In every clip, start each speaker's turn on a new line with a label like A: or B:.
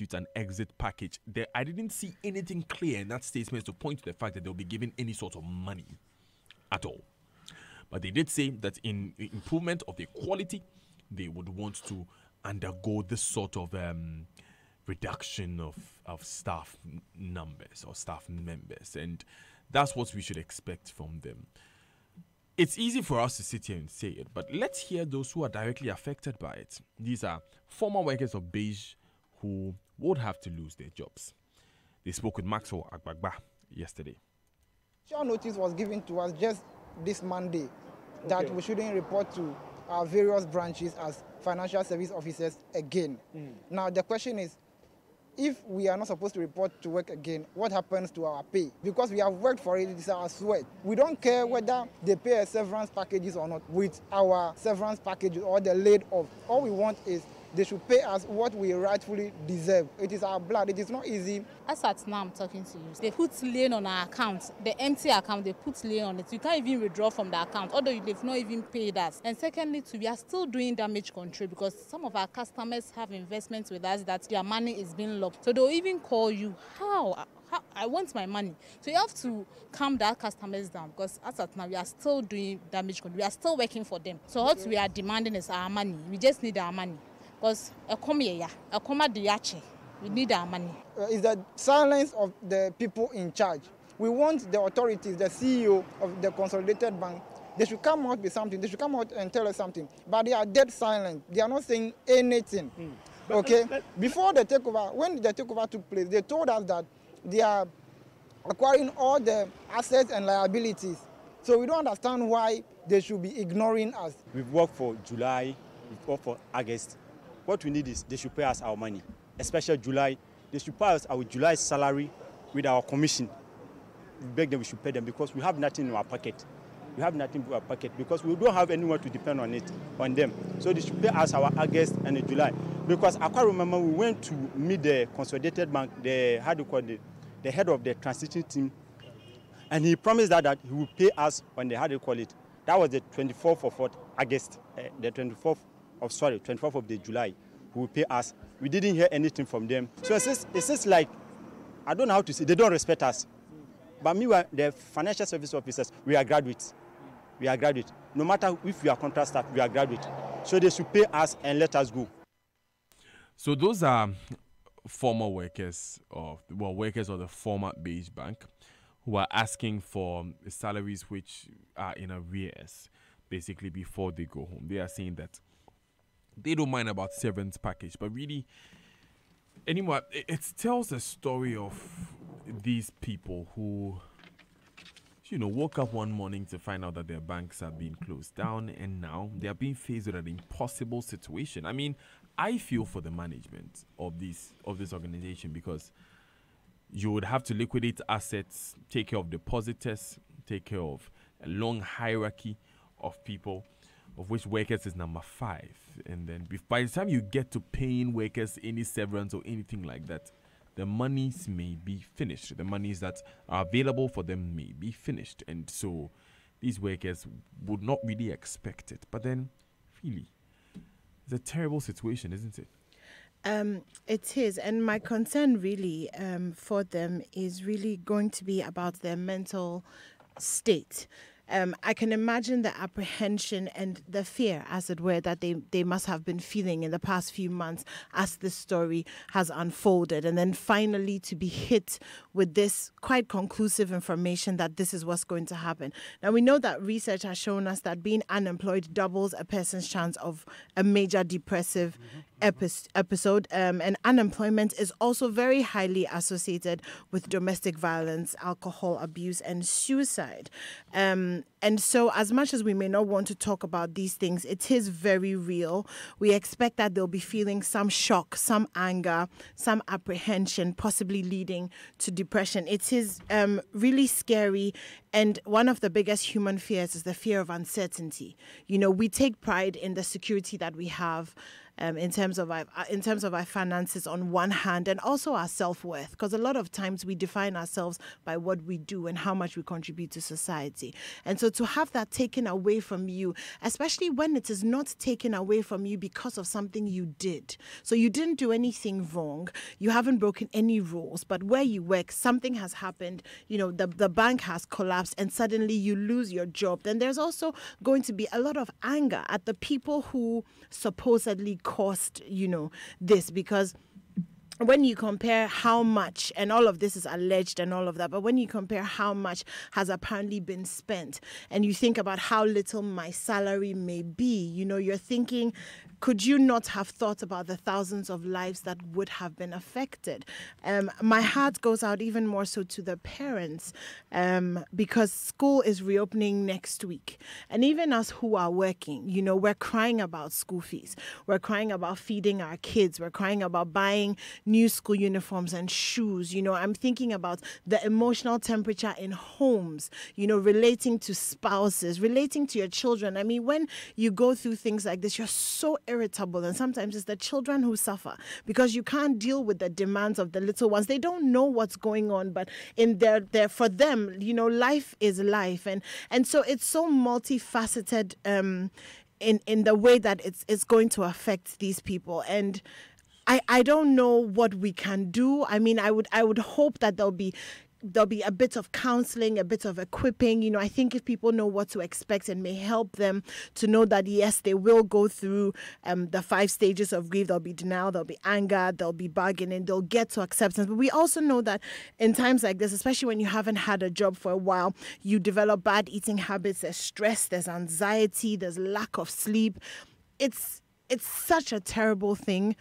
A: constitutes an exit package. I didn't see anything clear in that statement to point to the fact that they'll be given any sort of money at all. But they did say that in improvement of the quality, they would want to undergo this sort of reduction of staff numbers or staff members. And that's what we should expect from them. It's easy for us to sit here and say it, but let's hear those who are directly affected by it. These are former workers of Beige who would have to lose their jobs. They spoke with Maxwell Agbagba yesterday.
B: Short notice was given to us just this Monday that we shouldn't report to our various branches as financial service officers again. Now the question is, if we are not supposed to report to work again, what happens to our pay? Because we have worked for it, it's our sweat. We don't care whether they pay a severance packages or not with our severance packages or the laid off. All we want is they should pay us what we rightfully deserve. It is our blood. It is not easy.
C: As at now, I'm talking to you. They put lien on our account, the empty account, they put lien on it. You can't even withdraw from the account, although they've not even paid us. And secondly, we are still doing damage control because some of our customers have investments with us that their money is being locked. So they'll even call you, how I want my money. So you have to calm that customers down because as at now, we are still doing damage control. We are still working for them. So what we are demanding is our money. We just need our money. Because we need our money.
B: It's the silence of the people in charge. We want the authorities, the CEO of the Consolidated Bank, they should come out with something. They should come out and tell us something. But they are dead silent. They are not saying anything. Okay? Before the takeover, when the takeover took place, they told us that they are acquiring all the assets and liabilities. So we don't understand why they should be ignoring us.
D: We've worked for July, we've worked for August. What we need is they should pay us our money, especially July. They should pay us our July salary with our commission. We beg them we should pay them because we have nothing in our pocket. We have nothing in our pocket because we don't have anyone to depend on them. So they should pay us our August and July. Because I can't remember we went to meet the Consolidated Bank, the head of the transition team, and he promised that he would pay us when they had to call it. That was the 24th of August, the 24th of the July, who will pay us. We didn't hear anything from them. So it's just like, I don't know how to say, they don't respect us. But meanwhile, the financial service officers, we are graduates. We are graduates. No matter if we are contract staff, we are graduates. So they should pay us and let us go.
A: So those are former workers of the former Beige Bank who are asking for salaries which are in arrears, basically before they go home. They are saying that they don't mind about severance package, but really, anyway, it tells a story of these people who, woke up one morning to find out that their banks are being closed down, and now they are being faced with an impossible situation. I mean, I feel for the management of this organization because you would have to liquidate assets, take care of depositors, take care of a long hierarchy of people, of which workers is number 5. And then by the time you get to paying workers any severance or anything like that, the monies may be finished. The monies that are available for them may be finished. And so these workers would not really expect it. But then, really, it's a terrible situation, isn't it?
E: It is. And my concern really for them is really going to be about their mental state. I can imagine the apprehension and the fear, as it were, that they must have been feeling in the past few months as this story has unfolded. And then finally to be hit with this quite conclusive information that this is what's going to happen. Now, we know that research has shown us that being unemployed doubles a person's chance of a major depressive episode. And unemployment is also very highly associated with domestic violence, alcohol abuse, and suicide. And so as much as we may not want to talk about these things, it is very real. We expect that they'll be feeling some shock, some anger, some apprehension, possibly leading to depression. It is really scary. And one of the biggest human fears is the fear of uncertainty. We take pride in the security that we have. in terms of our finances on one hand, and also our self-worth, because a lot of times we define ourselves by what we do and how much we contribute to society. And so to have that taken away from you, especially when it is not taken away from you because of something you did. So you didn't do anything wrong, you haven't broken any rules, but where you work, something has happened, the bank has collapsed, and suddenly you lose your job. Then there's also going to be a lot of anger at the people who supposedly caused, this, because when you compare how much, and all of this is alleged and all of that, but when you compare how much has apparently been spent, and you think about how little my salary may be, you're thinking, could you not have thought about the thousands of lives that would have been affected? My heart goes out even more so to the parents, because school is reopening next week. And even us who are working, we're crying about school fees. We're crying about feeding our kids. We're crying about buying new school uniforms and shoes. I'm thinking about the emotional temperature in homes, relating to spouses, relating to your children. I mean, when you go through things like this, you're so irritable, and sometimes it's the children who suffer because you can't deal with the demands of the little ones. They don't know what's going on, but in their for them, life is life, and so it's so multifaceted in the way that it's going to affect these people. And I don't know what we can do. I mean, I would hope that there'll be a bit of counseling, a bit of equipping. I think if people know what to expect, and may help them to know that, yes, they will go through the 5 stages of grief. There'll be denial, there'll be anger, there'll be bargaining, they'll get to acceptance. But we also know that in times like this, especially when you haven't had a job for a while, you develop bad eating habits, there's stress, there's anxiety, there's lack of sleep. It's such a terrible thing.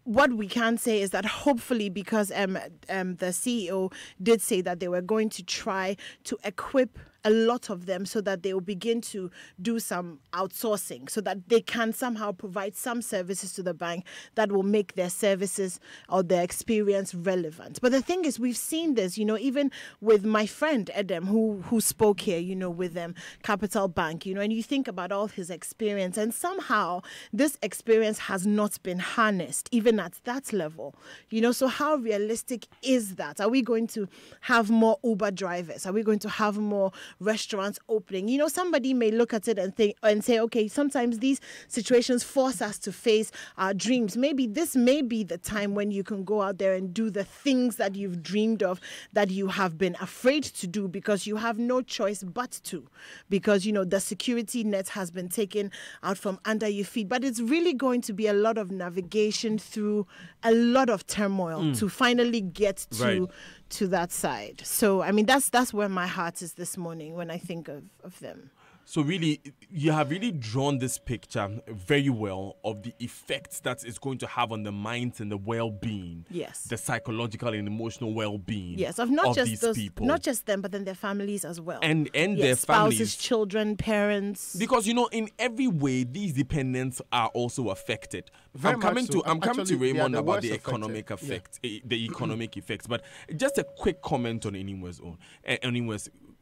E: What we can say is that hopefully, because the CEO did say that they were going to try to equip a lot of them so that they will begin to do some outsourcing, so that they can somehow provide some services to the bank that will make their services or their experience relevant. But the thing is, we've seen this, even with my friend Edem, who spoke here, with Capital Bank, and you think about all his experience, and somehow this experience has not been harnessed, even at that level. So how realistic is that? Are we going to have more Uber drivers? Are we going to have more restaurants opening? Somebody may look at it and say, okay, sometimes these situations force us to face our dreams. Maybe this may be the time when you can go out there and do the things that you've dreamed of, that you have been afraid to do because you have no choice but to, because the security net has been taken out from under your feet. But it's really going to be a lot of navigation through a lot of turmoil to finally get to that side. So, I mean, that's where my heart is this morning when I think of them.
A: So really, you have really drawn this picture very well of the effects that it's going to have on the minds and the well-being.
E: Yes.
A: The psychological and emotional well-being.
E: Yes, of not just
A: these
E: those
A: people.
E: Not just them, but then their families as well.
A: And
E: yes,
A: their
E: spouses,
A: families.
E: children, parents.
A: Because in every way these dependents are also affected. I'm coming to Raymond about the economic effect, the economic effects. But just a quick comment on anyone's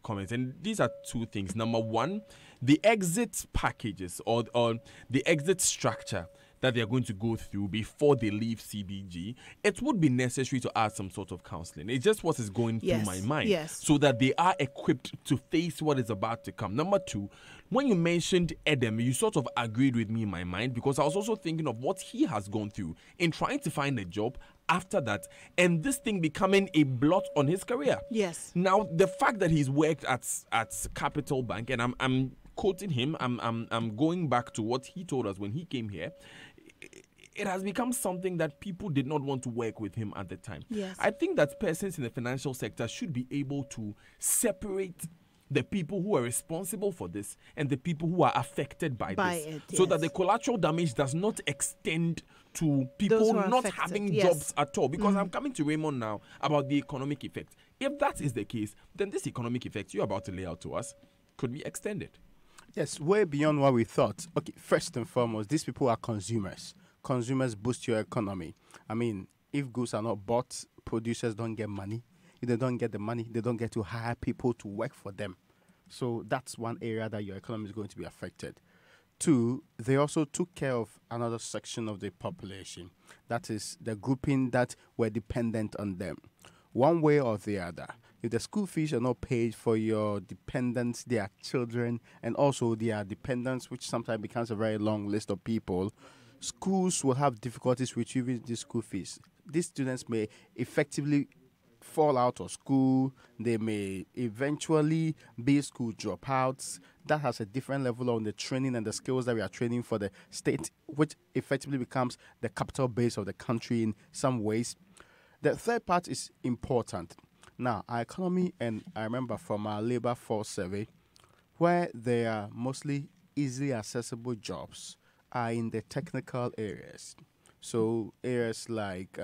A: comments, and these are 2 things. Number 1, the exit packages or the exit structure that they're going to go through before they leave CBG, it would be necessary to add some sort of counseling. It's just what is going through my mind, so that they are equipped to face what is about to come. Number 2, when you mentioned Edem, you sort of agreed with me in my mind, because I was also thinking of what he has gone through in trying to find a job after that, and this thing becoming a blot on his career.
E: Yes.
A: Now, the fact that he's worked at Capital Bank, and I'm quoting him, I'm going back to what he told us when he came here. It has become something that people did not want to work with him at the time.
E: Yes.
A: I think that persons in the financial sector should be able to separate the people who are responsible for this and the people who are affected by this, so that the collateral damage does not extend to people not having jobs at all. Because I'm coming to Raymond now about the economic effect. If that is the case, then this economic effect you're about to lay out to us could be extended.
F: Yes, way beyond what we thought. Okay, first and foremost, these people are consumers. Consumers boost your economy. I mean, if goods are not bought, producers don't get money. If they don't get the money, they don't get to hire people to work for them. So that's one area that your economy is going to be affected. Two, they also took care of another section of the population. That is the grouping that were dependent on them. One way or the other. If the school fees are not paid for your dependents, their children, and also their dependents, which sometimes becomes a very long list of people, schools will have difficulties retrieving these school fees. These students may effectively fall out of school. They may eventually be school dropouts. That has a different level on the training and the skills that we are training for the state, which effectively becomes the capital base of the country in some ways. The third part is important. Now, our economy, and I remember from our labor force survey, where there are mostly easily accessible jobs are in the technical areas. So areas like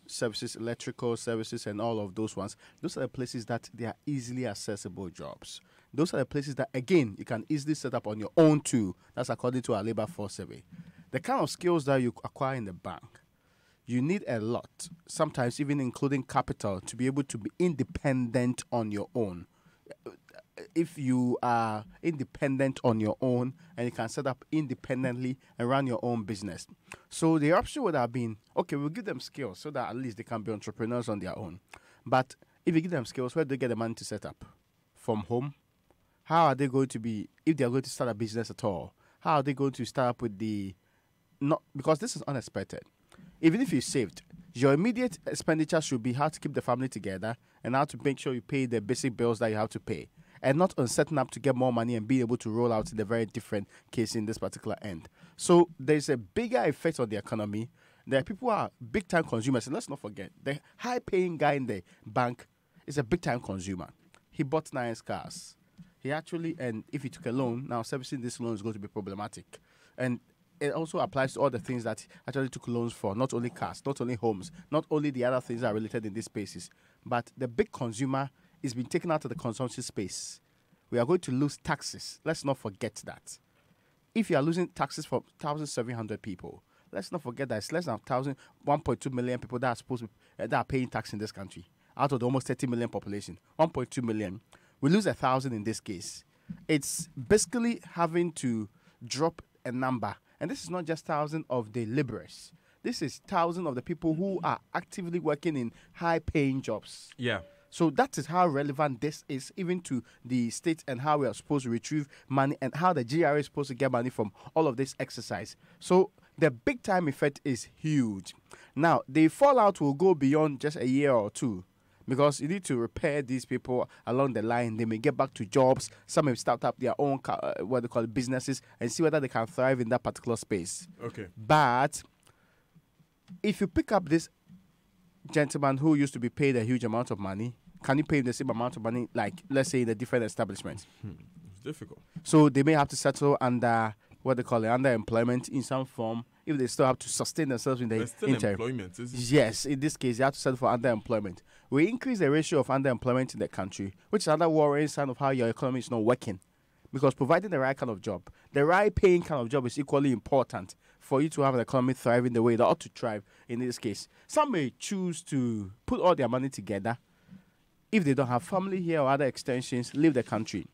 F: services, electrical services, and all of those ones. Those are the places that they are easily accessible jobs. Those are the places that, again, you can easily set up on your own too. That's according to our labor force survey. The kind of skills that you acquire in the bank, you need a lot, sometimes even including capital, to be able to be independent on your own. If you are independent on your own and you can set up independently and run your own business. So the option would have been, okay, we'll give them skills so that at least they can be entrepreneurs on their own. But if you give them skills, where do they get the money to set up? From home? How are they going to be, if they are going to start a business at all? How are they going to start up with not because this is unexpected. Even if you saved, your immediate expenditure should be how to keep the family together and how to make sure you pay the basic bills that you have to pay, and not on setting up to get more money and be able to roll out in a very different case in this particular end. So there's a bigger effect on the economy. There are people who are big-time consumers, and let's not forget, the high-paying guy in the bank is a big-time consumer. He bought nice cars. He actually, and if he took a loan, now servicing this loan is going to be problematic. And it also applies to all the things that he actually took loans for, not only cars, not only homes, not only the other things that are related in these spaces, but the big consumer is being taken out of the consumption space. We are going to lose taxes. Let's not forget that. If you are losing taxes from 1,700 people, let's not forget that it's less than 1.2 million people that are supposed to that are paying tax in this country out of the almost 30 million population. 1.2 million. We lose 1,000 in this case. It's basically having to drop a number. And this is not just 1,000 of the laborers. This is 1,000 of the people who are actively working in high-paying jobs.
A: Yeah.
F: So that is how relevant this is even to the state and how we are supposed to retrieve money and how the GRA is supposed to get money from all of this exercise. So the big-time effect is huge. Now, the fallout will go beyond just a year or two, because you need to repair these people along the line. They may get back to jobs. Some may start up their own, what they call businesses, and see whether they can thrive in that particular space.
A: Okay.
F: But if you pick up this gentleman who used to be paid a huge amount of money, can you pay him the same amount of money, like, let's say, in a different establishment?
A: It's difficult.
F: So they may have to settle under what they call it, underemployment in some form, if they still have to sustain themselves in the
A: There's still
F: interim.
A: employment, isn't it?
F: Yes, in this case, you have to settle for underemployment. We increase the ratio of underemployment in the country, which is another worrying sign of how your economy is not working. Because providing the right kind of job, the right paying kind of job is equally important for you to have an economy thriving the way it ought to thrive in this case. Some may choose to put all their money together. If they don't have family here or other extensions, leave the country.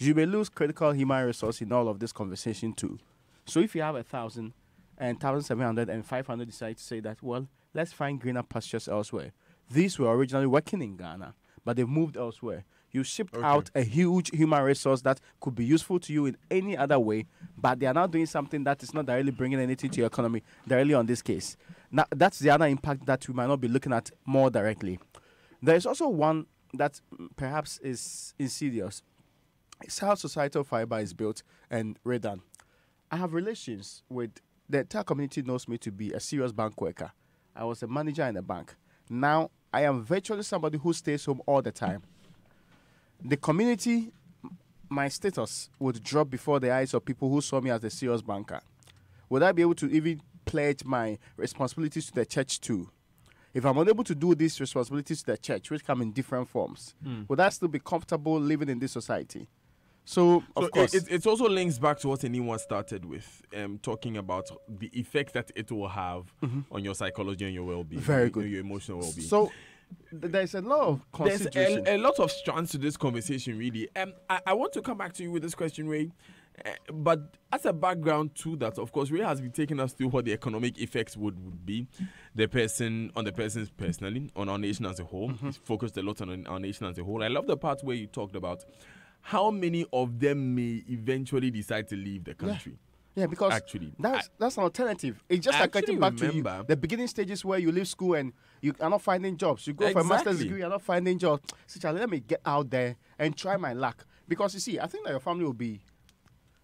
F: You may lose critical human resource in all of this conversation too. So if you have 1,000 and 1,700 and 500 decide to say that, well, let's find greener pastures elsewhere. These were originally working in Ghana, but they've moved elsewhere. You shipped out a huge human resource that could be useful to you in any other way, but they are now doing something that is not directly bringing anything to your economy, directly on this case. Now, that's the other impact that we might not be looking at more directly. There is also one that perhaps is insidious. It's how societal fiber is built and redone. I have relations with, the entire community knows me to be a serious bank worker. I was a manager in a bank. Now, I am virtually somebody who stays home all the time. The community, my status would drop before the eyes of people who saw me as a serious banker. Would I be able to even pledge my responsibilities to the church too? If I'm unable to do these responsibilities to the church, which come in different forms, would I still be comfortable living in this society? So of course,
A: it also links back to what anyone started with, talking about the effect that it will have on your psychology and your well-being.
F: Very good.
A: Your emotional well-being.
F: So there's a lot of consideration.
A: There's a lot of strands to this conversation, really. I want to come back to you with this question, Ray. But as a background to that, of course, Ray has been taking us through what the economic effects would be, the person's personally, on our nation as a whole. He's focused a lot on our nation as a whole. I love the part where you talked about how many of them may eventually decide to leave the country.
F: Yeah, because
A: actually,
F: that's an alternative. It's just like getting back to the beginning stages where you leave school and you are not finding jobs. You go for a master's degree, you're not finding jobs. So let me get out there and try my luck. Because you see, I think that your family will be,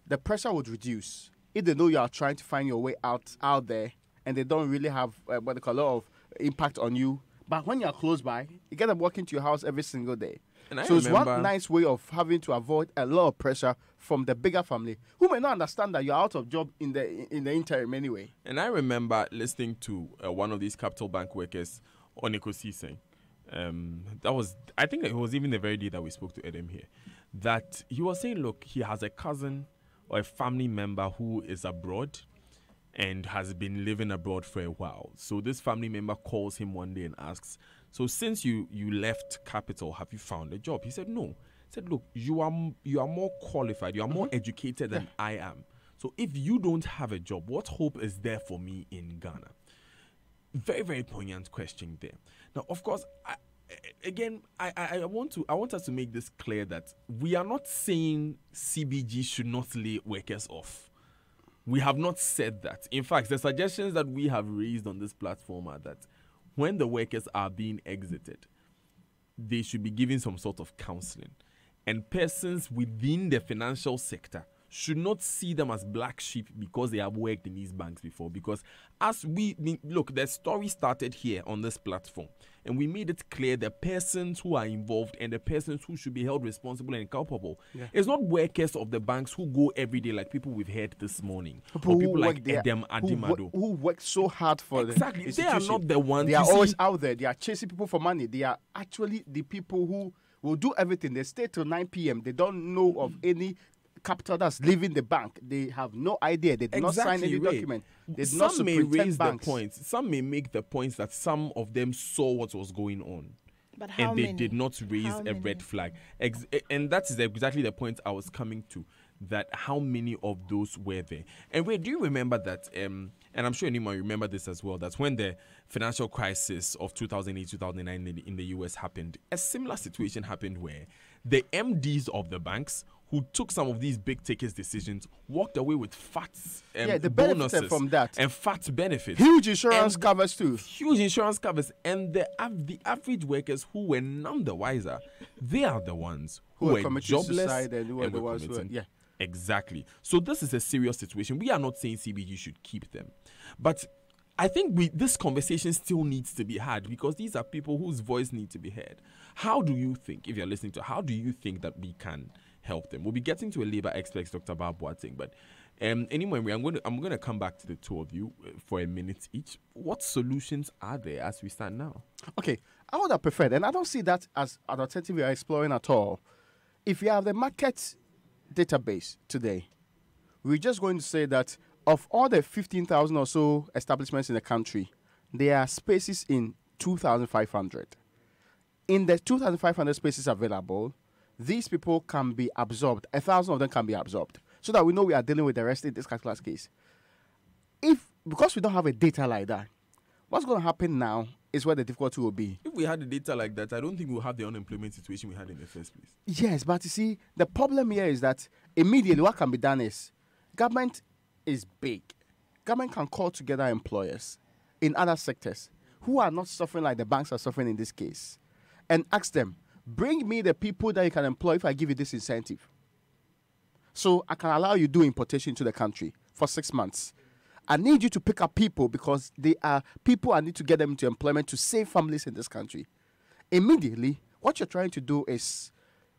F: the pressure would reduce if they know you are trying to find your way out there and they don't really have what they call a lot of impact on you. But when you're close by, you get to walk into your house every single day. So it's one nice way of having to avoid a lot of pressure from the bigger family who may not understand that you're out of job in the interim anyway.
A: And I remember listening to one of these Capital Bank workers, Oniko Siseng. I think it was even the very day that we spoke to Adam here, that he was saying, look, he has a cousin or a family member who is abroad and has been living abroad for a while. So this family member calls him one day and asks, so since you left Capital, have you found a job? He said, no. He said, look, you are more qualified, you are more educated than I am. So if you don't have a job, what hope is there for me in Ghana? Very, very poignant question there. Now, of course, I want us to make this clear that we are not saying CBG should not lay workers off. We have not said that. In fact, the suggestions that we have raised on this platform are that when the workers are being exited, they should be given some sort of counseling. And persons within the financial sector should not see them as black sheep because they have worked in these banks before. Because look, the story started here on this platform, and we made it clear the persons who are involved and the persons who should be held responsible and culpable. It's not workers of the banks who go every day like people we've heard this morning. Or people like Edem Adimado.
F: Who work so hard for
A: exactly.
F: the
A: They are not the ones.
F: They are always out there. They are chasing people for money. They are actually the people who will do everything. They stay till 9 p.m. They don't know of any capital that's leaving the bank. They have no idea. They did not sign any document. They did not
A: may raise
F: banks.
A: the points. Some may make the points that some of them saw what was going on.
E: But how
A: and they
E: many?
A: did not raise a red flag. And that is exactly the point I was coming to, that how many of those were there. And wait, do you remember that, and I'm sure anyone remember this as well, that when the financial crisis of 2008, 2009 in the US happened, a similar situation happened where the MDs of the banks who took some of these big ticket decisions walked away with fat bonuses
F: from that
A: and fat benefits.
F: Huge insurance covers too.
A: Huge insurance covers. And the average workers who were none the wiser, they are the ones who were jobless
F: and who are the ones who are,
A: Exactly. So this is a serious situation. We are not saying CBG should keep them. But I think this conversation still needs to be had because these are people whose voice need to be heard. How do you think, if you're listening to, how do you think that we can help them? We'll be getting to a labor expert, Dr. Bob Boateng, but anyway, I'm going to come back to the two of you for a minute each. What solutions are there as we stand now?
F: Okay, I would have preferred, and I don't see that as an alternative we are exploring at all. If you have the market database today, we're just going to say that of all the 15,000 or so establishments in the country, there are spaces in 2,500. In the 2,500 spaces available, these people can be absorbed. 1,000 of them can be absorbed, so that we know we are dealing with the rest in this particular case. Because we don't have a data like that, what's going to happen now is where the difficulty will be.
A: If we had the data like that, I don't think we'll have the unemployment situation we had in the first place.
F: Yes, but you see, the problem here is that immediately what can be done is, government is big. Government can call together employers in other sectors who are not suffering like the banks are suffering in this case, and ask them, bring me the people that you can employ if I give you this incentive. So I can allow you to do importation to the country for 6 months. I need you to pick up people because they are people I need to get them into employment to save families in this country. Immediately, what you're trying to do is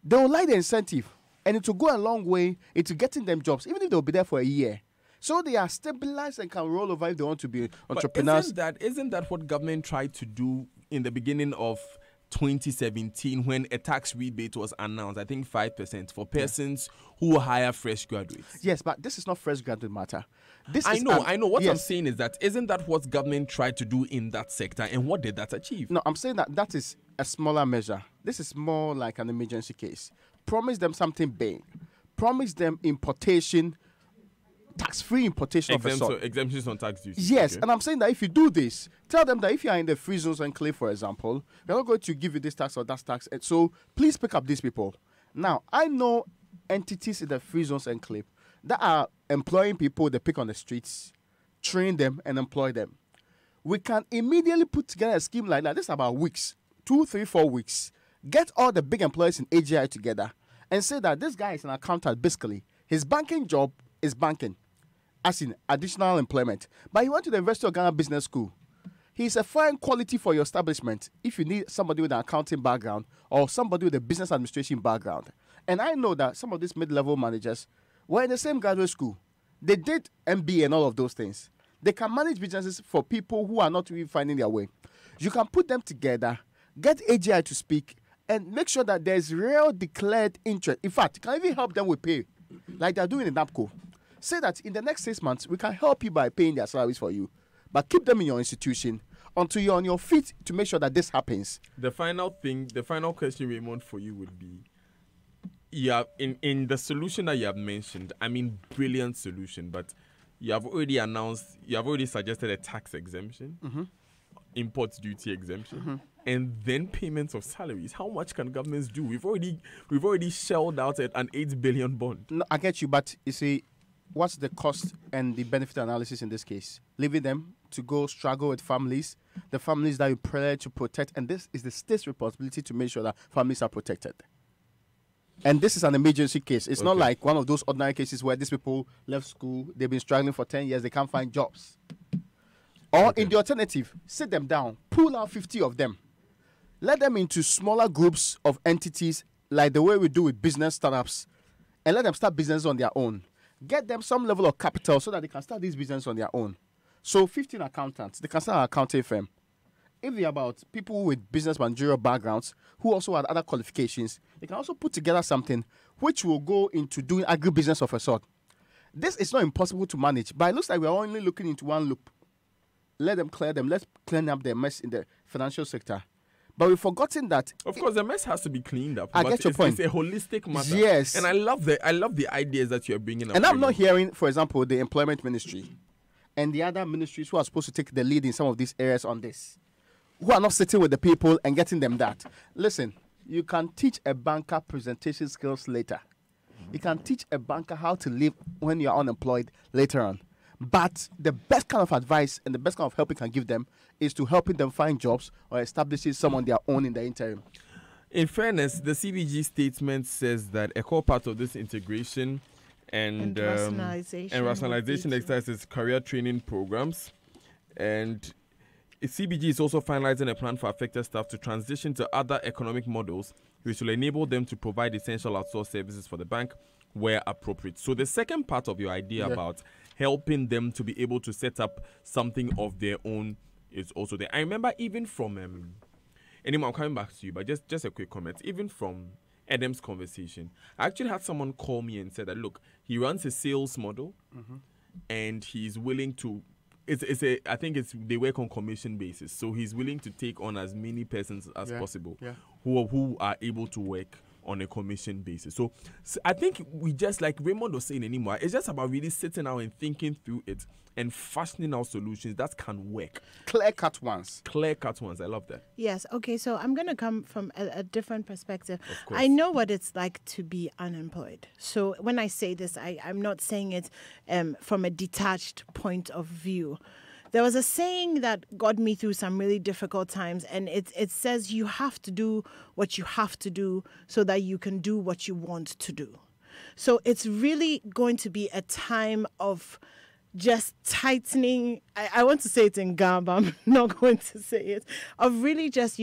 F: they will like the incentive and it will go a long way into getting them jobs, even if they'll be there for a year. So they are stabilized and can roll over if they want to be entrepreneurs.
A: But isn't that what government tried to do in the beginning of 2017 when a tax rebate was announced, I think 5% for persons who hire fresh graduates?
F: Yes, but this is not fresh graduate matter.
A: I know. What I'm saying is that isn't that what government tried to do in that sector, and what did that achieve?
F: No, I'm saying that is a smaller measure. This is more like an emergency case. Promise them something big. promise them importation, tax-free importation of a sort.
A: Exemptions on tax duty.
F: Yes,
A: Okay.
F: and I'm saying that if you do this, tell them that if you are in the free zones enclave, for example, we're not going to give you this tax or that tax. And so please pick up these people. Now, I know entities in the free zones enclave that are employing people they pick on the streets, train them, and employ them. We can immediately put together a scheme like that. This is about weeks, 2, 3, 4 weeks. Get all the big employers in AGI together and say that this guy is an accountant, basically. His banking job is banking, as in additional employment. But he went to the University of Ghana Business School. He's a fine quality for your establishment if you need somebody with an accounting background or somebody with a business administration background. And I know that some of these mid-level managers were in the same graduate school. They did MBA and all of those things. They can manage businesses for people who are not really finding their way. You can put them together, get AGI to speak, and make sure that there's real declared interest. In fact, you can even help them with pay, like they're doing in NAPCO. Say that in the next 6 months, we can help you by paying their salaries for you, but keep them in your institution until you're on your feet to make sure that this happens.
A: The final question, Raymond, for you would be, yeah, in the solution that you have mentioned, I mean, brilliant solution, but you have already suggested a tax exemption, import duty exemption, and then payments of salaries. How much can governments do? We've already shelled out an 8 billion bond.
F: No, I get you, but you see, what's the cost and the benefit analysis in this case? Leaving them to go struggle with families, the families that you pray to protect, and this is the state's responsibility to make sure that families are protected. And this is an emergency case. It's not like one of those ordinary cases where these people left school, they've been struggling for 10 years, they can't find jobs. Or in the alternative, sit them down, pull out 50 of them, let them into smaller groups of entities like the way we do with business startups, and let them start business on their own. Get them some level of capital so that they can start this business on their own. So 15 accountants, they can start an accounting firm. If they're about people with business managerial backgrounds who also have other qualifications, they can also put together something which will go into doing agribusiness of a sort. This is not impossible to manage, but it looks like we're only looking into one loop. Let them clear them. Let's clean up their mess in the financial sector. But we've forgotten that.
A: Of course, the mess has to be cleaned up.
F: I get your point.
A: It's a holistic matter.
F: Yes.
A: And I love the ideas that you're bringing up.
F: And I'm not hearing, for example, the employment ministry and the other ministries who are supposed to take the lead in some of these areas on this, who are not sitting with the people and getting them that. Listen, you can teach a banker presentation skills later. You can teach a banker how to live when you're unemployed later on. But the best kind of advice and the best kind of help you can give them is to helping them find jobs or establishing some on their own in the interim.
A: In fairness, the CBG statement says that a core part of this integration and rationalization exercise is career training programs. And CBG is also finalizing a plan for affected staff to transition to other economic models which will enable them to provide essential outsourced services for the bank where appropriate. So the second part of your idea about helping them to be able to set up something of their own is also there. I remember even from anyway, I'm coming back to you, but just a quick comment. Even from Adam's conversation, I actually had someone call me and said that, look, he runs a sales model and he's willing to, I think they work on commission basis. So he's willing to take on as many persons as possible who are able to work on a commission basis. So I think we just, like Raymond was saying anymore, it's just about really sitting out and thinking through it and fashioning out solutions that can work.
F: Clear-cut ones.
A: Clear-cut ones. I love that.
E: Yes. Okay. So I'm going to come from a different perspective.
A: Of course.
E: I know what it's like to be unemployed. So when I say this, I'm not saying it from a detached point of view. There was a saying that got me through some really difficult times, and it says you have to do what you have to do so that you can do what you want to do. So it's really going to be a time of just tightening. I want to say it in Ghana, but I'm not going to say it. Of really just,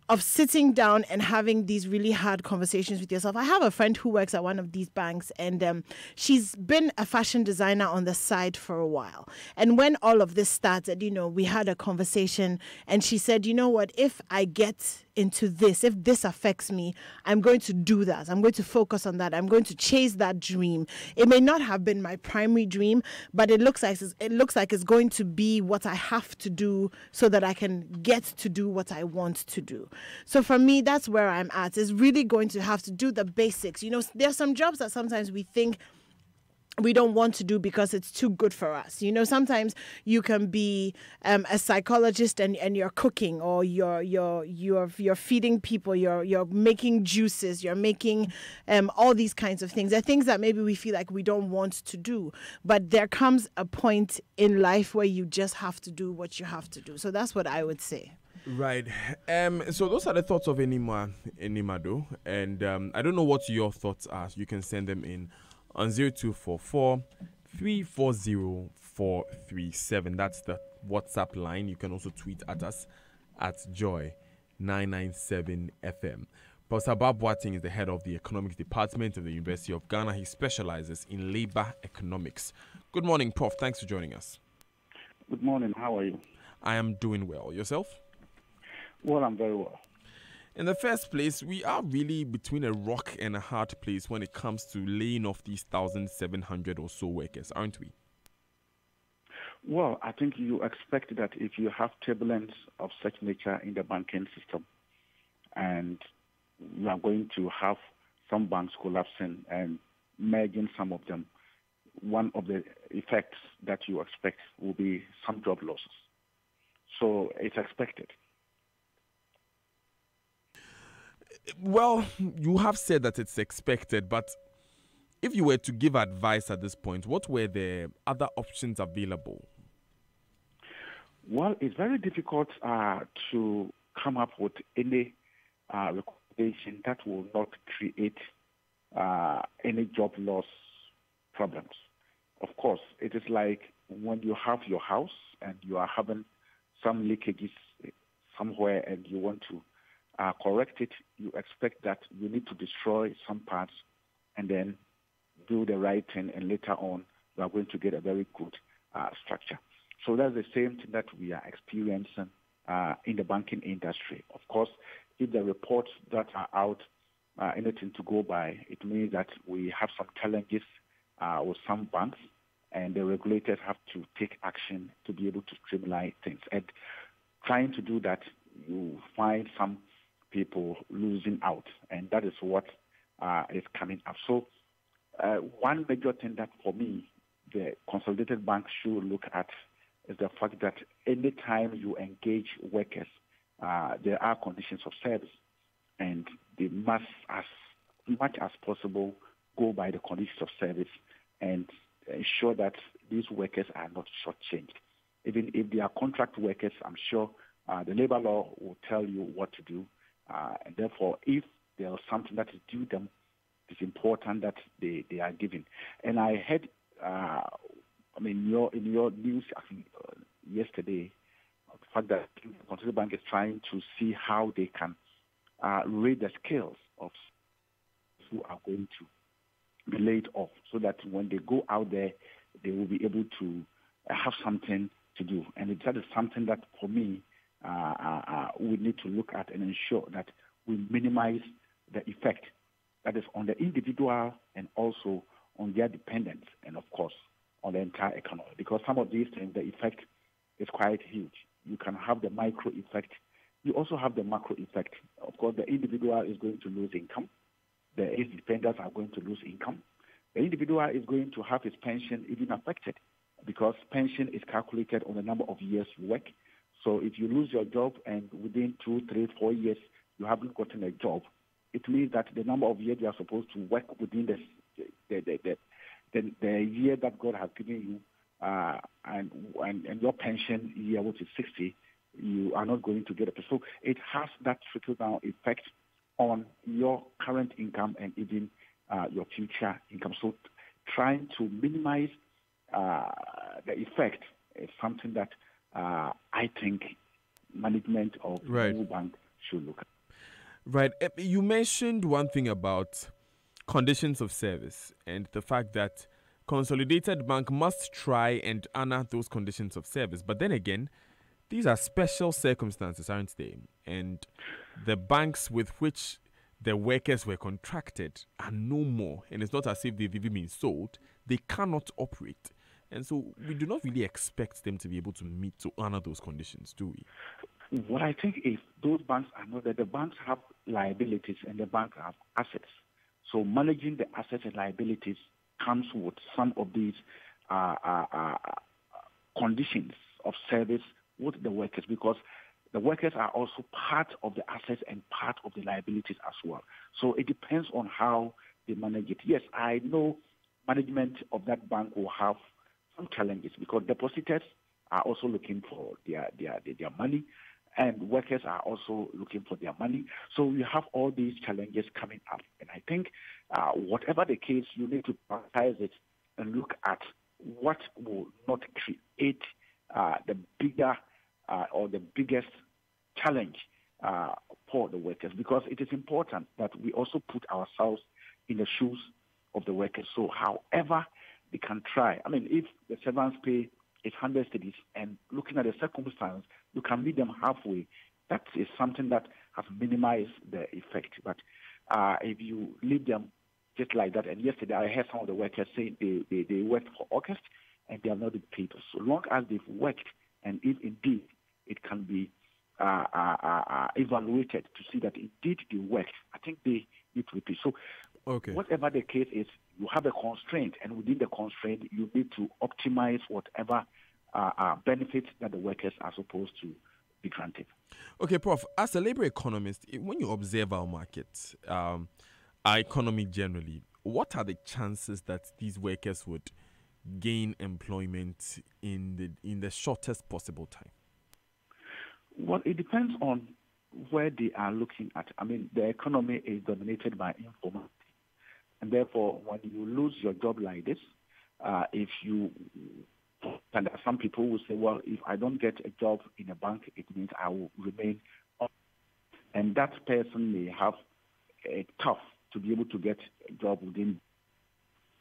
E: of sitting down and having these really hard conversations with yourself. I have a friend who works at one of these banks, and she's been a fashion designer on the side for a while. And when all of this started, we had a conversation, and she said, you know what, if I get into this. If this affects me, I'm going to do that. I'm going to focus on that. I'm going to chase that dream. It may not have been my primary dream, but it looks like it's going to be what I have to do so that I can get to do what I want to do. So for me, that's where I'm at. Is really going to have to do the basics. You know, there are some jobs that sometimes we think we don't want to do because it's too good for us. You know, sometimes you can be a psychologist and you're cooking, or you're feeding people, you're making juices, you're making all these kinds of things. They're things that maybe we feel like we don't want to do, but there comes a point in life where you just have to do what you have to do. So that's what I would say.
A: Right. So those are the thoughts of Enima though. And I don't know what your thoughts are. You can send them in on 0244 340 437. That's the WhatsApp line. You can also tweet at us at Joy997FM. Professor Bob Boateng is the head of the economics department of the University of Ghana. He specializes in labor economics. Good morning, Prof. Thanks for joining us.
G: Good morning. How are you?
A: I am doing well. Yourself?
G: Well, I'm very well.
A: In the first place, we are really between a rock and a hard place when it comes to laying off these 1,700 or so workers, aren't we?
G: Well, I think you expect that if you have turbulence of such nature in the banking system, and you are going to have some banks collapsing and merging some of them, one of the effects that you expect will be some job losses. So it's expected.
A: Well, you have said that it's expected, but if you were to give advice at this point, what were the other options available?
G: Well, it's very difficult to come up with any recommendation that will not create any job loss problems. Of course, it is like when you have your house and you are having some leakages somewhere and you want to correct it, you expect that you need to destroy some parts and then do the right thing, and later on you are going to get a very good structure. So that's the same thing that we are experiencing in the banking industry. Of course, if the reports that are out anything to go by, it means that we have some challenges with some banks, and the regulators have to take action to be able to streamline things. And trying to do that, you find some people losing out, and that is what is coming up. So one major thing that for me the consolidated bank should look at is the fact that any time you engage workers, there are conditions of service, and they must, as much as possible, go by the conditions of service and ensure that these workers are not shortchanged. Even if they are contract workers, I'm sure the labor law will tell you what to do. And therefore, if there is something that is due them, it's important that they are given. And I heard, in your news, I think yesterday, the fact that the Consumer Bank is trying to see how they can raise the skills of who are going to be laid off, so that when they go out there, they will be able to have something to do. And that is something that, for me, we need to look at and ensure that we minimize the effect that is on the individual and also on their dependents, and of course on the entire economy. Because some of these things, the effect is quite huge. You can have the micro effect. You also have the macro effect. Of course, the individual is going to lose income. The dependents are going to lose income. The individual is going to have his pension even affected, because pension is calculated on the number of years you work. So if you lose your job and within 2, 3, 4 years you haven't gotten a job, it means that the number of years you are supposed to work within the year that God has given you, and your pension year, which is 60, you are not going to get it. So it has that trickle-down effect on your current income and even your future income. So trying to minimize the effect is something that I think management of the bank should look at.
A: Right. You mentioned one thing about conditions of service and the fact that Consolidated Bank must try and honor those conditions of service. But then again, these are special circumstances, aren't they? And the banks with which the workers were contracted are no more, and it's not as if they've even been sold. They cannot operate. And so we do not really expect them to be able to honor those conditions, do we?
G: What I think is those banks are not that the banks have liabilities and the banks have assets. So managing the assets and liabilities comes with some of these conditions of service with the workers, because the workers are also part of the assets and part of the liabilities as well. So it depends on how they manage it. Yes, I know management of that bank will have some challenges because depositors are also looking for their money, and workers are also looking for their money. So we have all these challenges coming up. And I think whatever the case, you need to prioritize it and look at what will not create the bigger or the biggest challenge for the workers, because it is important that we also put ourselves in the shoes of the workers. So however they can try. I mean, if the servants pay is 100 cedis, and looking at the circumstance, you can meet them halfway. That is something that has minimized the effect. But if you leave them just like that, and yesterday I heard some of the workers say they worked for August and they have not been paid. So long as they've worked, and if indeed it can be evaluated to see that indeed they worked, I think they need to be paid. So whatever the case is, you have a constraint, and within the constraint, you need to optimize whatever benefits that the workers are supposed to be granted.
A: Okay, Prof, as a labor economist, when you observe our market, our economy generally, what are the chances that these workers would gain employment in the shortest possible time?
G: Well, it depends on where they are looking at. I mean, the economy is dominated by informality. And therefore, when you lose your job like this, and there are some people who say, well, if I don't get a job in a bank, it means I will remain up. And that person may have a tough to be able to get a job within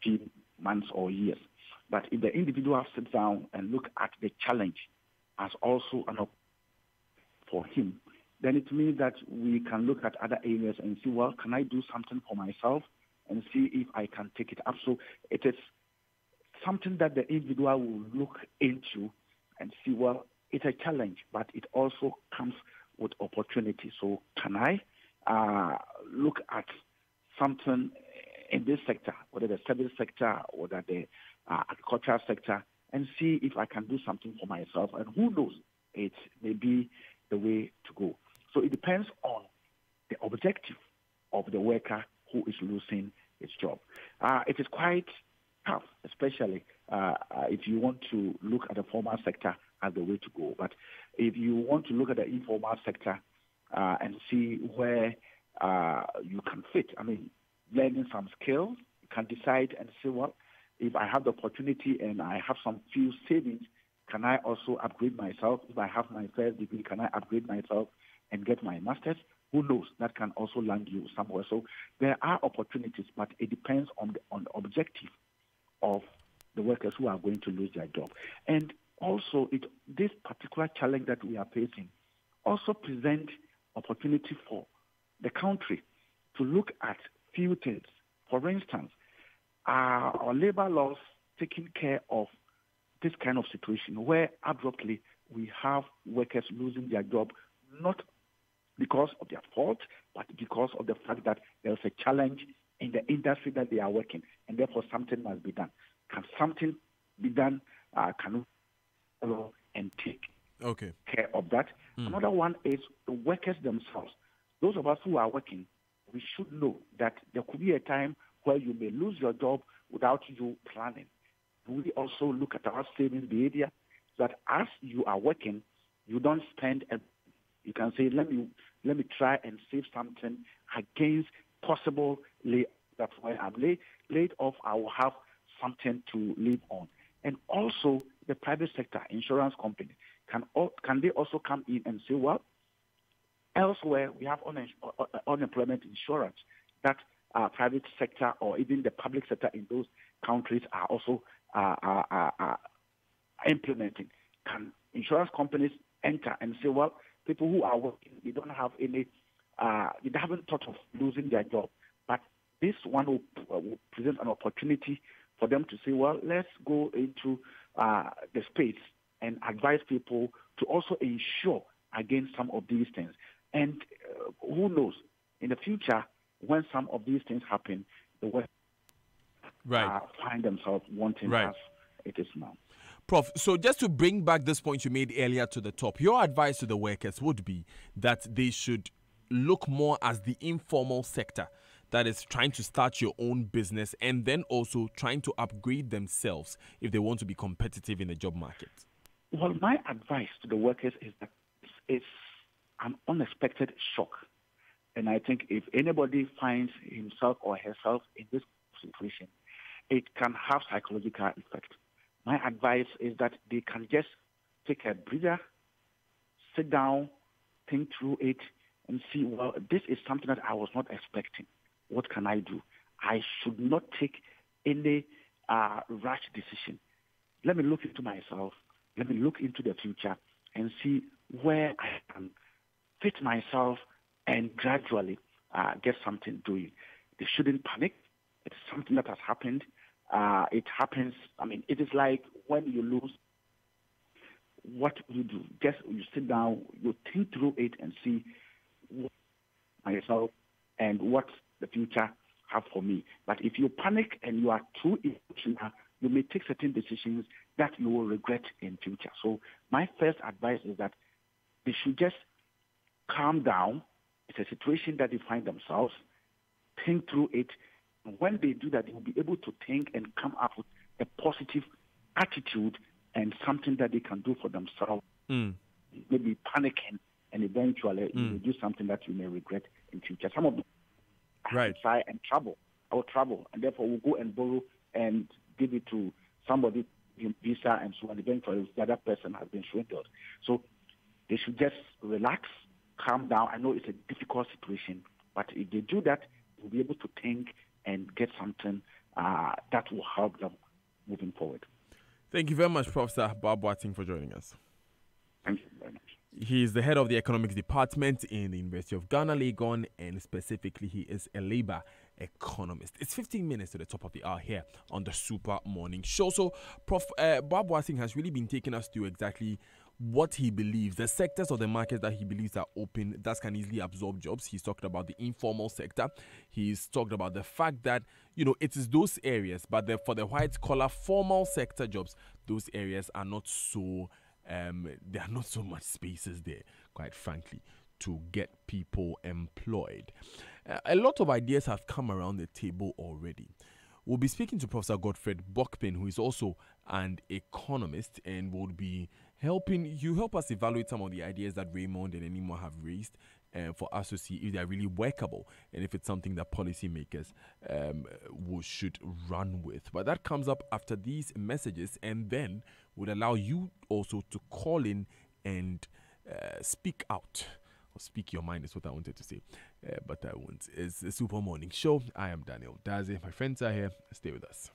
G: few months or years. But if the individual sits down and look at the challenge as also an opportunity for him, then it means that we can look at other areas and see, well, can I do something for myself and see if I can take it up? So it is something that the individual will look into and see, well, it's a challenge, but it also comes with opportunity. So can I look at something in this sector, whether the service sector or the agricultural sector, and see if I can do something for myself? And who knows, it may be the way to go. So it depends on the objective of the worker who is losing his job. It is quite tough, especially if you want to look at the formal sector as the way to go. But if you want to look at the informal sector and see where you can fit, I mean, learning some skills, you can decide and say, well, if I have the opportunity and I have some few savings, can I also upgrade myself? If I have my first degree, can I upgrade myself and get my master's? Who knows? That can also land you somewhere. So there are opportunities, but it depends on the objective of the workers who are going to lose their job. And also, this particular challenge that we are facing also presents opportunity for the country to look at few things. For instance, our labor laws taking care of this kind of situation where abruptly we have workers losing their job, not because of their fault, but because of the fact that there's a challenge in the industry that they are working, and therefore something must be done. Can something be done? Can we follow and take care of that? Another one is the workers themselves. Those of us who are working, we should know that there could be a time where you may lose your job without you planning. We also look at our savings behavior so that as you are working, you don't spend. You can say, let me try and save something against possible layoff. That's why I'm laid off. I will have something to live on. And also the private sector, insurance company, can they also come in and say, well, elsewhere we have unemployment insurance that private sector or even the public sector in those countries are also implementing. Can insurance companies enter and say, well, people who are working, they don't have any they haven't thought of losing their job. But this one will present an opportunity for them to say, well, let's go into the space and advise people to also ensure against some of these things. And who knows, in the future, when some of these things happen, the workers find themselves wanting as it is now.
A: Prof, so just to bring back this point you made earlier to the top, your advice to the workers would be that they should look more as the informal sector, that is trying to start your own business and then also trying to upgrade themselves if they want to be competitive in the job market.
G: Well, my advice to the workers is that it's an unexpected shock. And I think if anybody finds himself or herself in this situation, it can have psychological effect. My advice is that they can just take a breather, sit down, think through it, and see, well, this is something that I was not expecting. What can I do? I should not take any rash decision. Let me look into myself. Let me look into the future and see where I can fit myself and gradually get something doing. They shouldn't panic. It's something that has happened. It happens. I mean, it is like when you lose, what you do? Just you sit down, you think through it and see myself and what the future have for me. But if you panic and you are too emotional, you may take certain decisions that you will regret in future. So my first advice is that they should just calm down. It's a situation that they find themselves. Think through it. And when they do that, they will be able to think and come up with a positive attitude and something that they can do for themselves. Maybe panicking, and eventually you will do something that you may regret in future. Some of them try and travel. I will travel, and therefore will go and borrow and give it to somebody in visa and so on. Eventually, the other person has been swindled. So they should just relax, calm down. I know it's a difficult situation, but if they do that, they'll be able to think and get something that will help them moving forward.
A: Thank you very much, Professor Bob Boateng, for joining us.
G: Thank you very much.
A: He is the head of the economics department in the University of Ghana, Legon, and specifically he is a labor economist. It's 15 minutes to the top of the hour here on the Super Morning Show. So Prof. Bob Boateng has really been taking us through exactly what he believes, the sectors of the market that he believes are open, that can easily absorb jobs. He's talked about the informal sector. He's talked about the fact that, it is those areas, but for the white-collar formal sector jobs, those areas are not so, there are not so much spaces there, quite frankly, to get people employed. A lot of ideas have come around the table already. We'll be speaking to Professor Godfred Bokpin, who is also an economist, and will be help us evaluate some of the ideas that Raymond and Enimo have raised for us to see if they are really workable and if it's something that policymakers should run with. But that comes up after these messages, and then would allow you also to call in and speak out. Or speak your mind is what I wanted to say, but I won't. It's a Super Morning Show. I am Daniel Daze. My friends are here. Stay with us.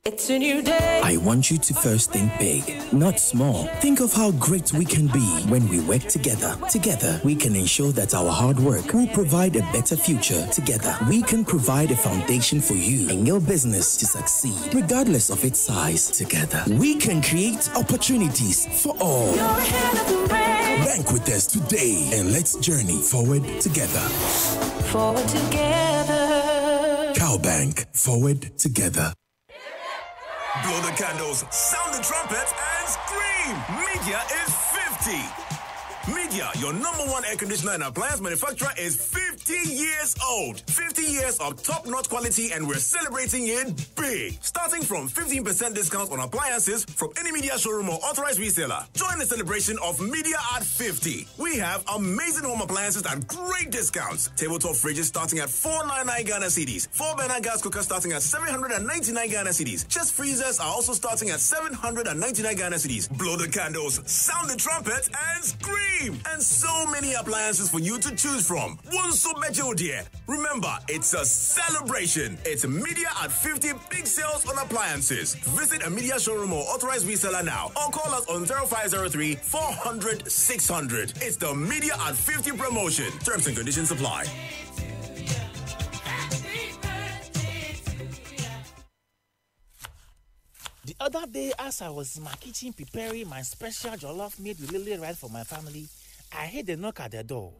H: It's a new day. I want you to first think big, not small. Think of how great we can be when we work together. Together, we can ensure that our hard work will provide a better future. Together, we can provide a foundation for you and your business to succeed, regardless of its size. Together, we can create opportunities for all. You're ahead of the race. Bank with us today and let's journey forward together. Forward together. Cowbank, forward together.
I: Blow the candles, sound the trumpets, and scream! Media is 50! Media, your #1 air conditioner and appliance manufacturer, is 50 years old. 50 years of top-notch quality, and we're celebrating it big. Starting from 15% discounts on appliances from any Media showroom or authorized reseller. Join the celebration of Media at 50. We have amazing home appliances at great discounts. Tabletop fridges starting at 499 Ghana cedis. 4-burner gas cookers starting at 799 Ghana cedis. Chest freezers are also starting at 799 Ghana cedis. Blow the candles, sound the trumpet, and scream! And so many appliances for you to choose from. One so met you, dear. Remember, it's a celebration. It's Media at 50 big sales on appliances. Visit a Media showroom or authorized reseller now or call us on 0503 400 600. It's the Media at 50 promotion. Terms and conditions apply.
J: The other day, as I was in my kitchen preparing my special jollof made with lily rice for my family, I heard a knock at the door.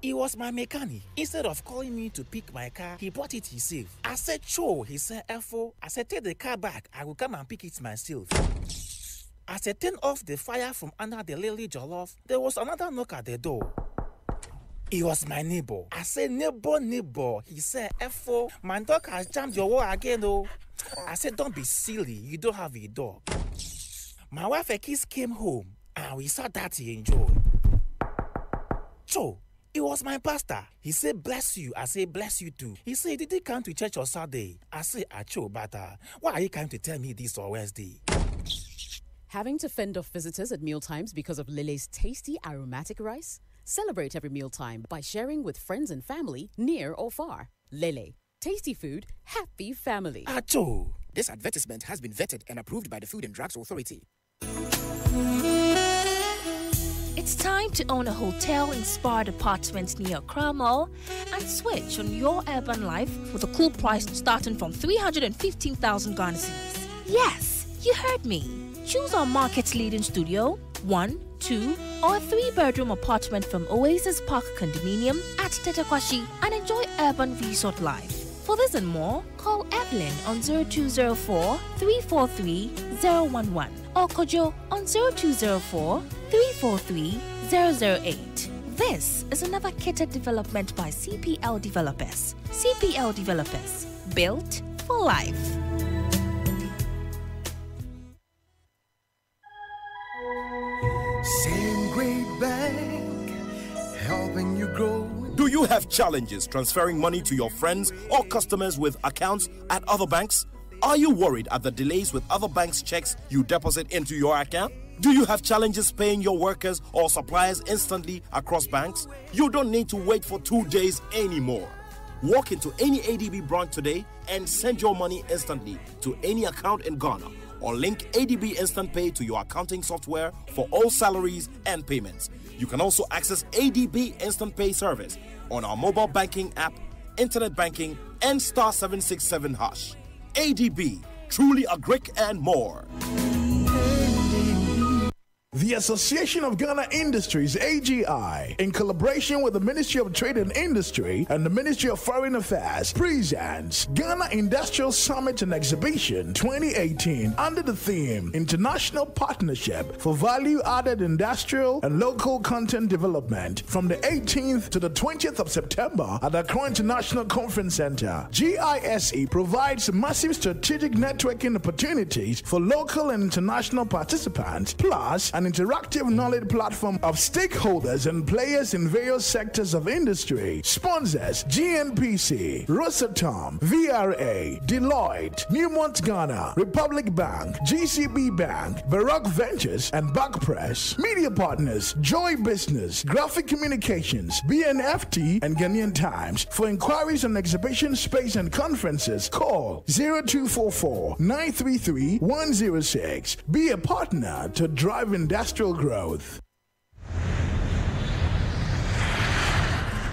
J: It was my mechanic. Instead of calling me to pick my car, he brought it himself. I said, "Cho," he said, "F-O." I said, "Take the car back. I will come and pick it myself." As I turned off the fire from under the lily jollof, there was another knock at the door. It was my neighbor. I said, neighbor. He said, "F-O, my dog has jammed your wall again, oh." I said, "Don't be silly. You don't have a dog." My wife Ekis came home and we sat down to enjoy. So, it was my pastor. He said, "Bless you." I said, "Bless you too." He said, "Did he come to church on Saturday?" I said, "Acho, but why are you coming to tell me this on Wednesday?"
K: Having to fend off visitors at mealtimes because of Lele's tasty aromatic rice? Celebrate every mealtime by sharing with friends and family near or far. Lele. Tasty food, happy family.
J: Acho.
L: This advertisement has been vetted and approved by the Food and Drugs Authority.
M: It's time to own a hotel-inspired apartment near Accra Mall and switch on your urban life with a cool price starting from 315,000 Ghana cedis. Yes, you heard me. Choose our market-leading studio, 1, 2, or 3-bedroom apartment from Oasis Park Condominium at Tetakwashi and enjoy urban resort life. For this and more, call Evelyn on 0204 343 011 or Kojo on 0204 343 008. This is another catered development by CPL Developers. CPL Developers, built for life.
N: Same great bank, helping you grow.
O: Do you have challenges transferring money to your friends or customers with accounts at other banks? Are you worried at the delays with other banks' checks you deposit into your account? Do you have challenges paying your workers or suppliers instantly across banks? You don't need to wait for 2 days anymore. Walk into any ADB branch today and send your money instantly to any account in Ghana, or link ADB Instant Pay to your accounting software for all salaries and payments. You can also access ADB Instant Pay service on our mobile banking app, internet banking, and *767#. ADB, truly a Greek and more.
P: The Association of Ghana Industries, AGI, in collaboration with the Ministry of Trade and Industry and the Ministry of Foreign Affairs, presents Ghana Industrial Summit and Exhibition 2018 under the theme International Partnership for Value-Added Industrial and Local Content Development from the 18th to the 20th of September at the Accra International Conference Center. GISE provides massive strategic networking opportunities for local and international participants, plus an interactive knowledge platform of stakeholders and players in various sectors of industry. Sponsors: GNPC, Rosatom, VRA, Deloitte, Newmont Ghana, Republic Bank, GCB Bank, Baroque Ventures, and Backpress. Media partners: Joy Business, Graphic Communications, BNFT, and Ghanaian Times. For inquiries on exhibition space and conferences, call 0244 933 106. Be a partner to drive industrial growth.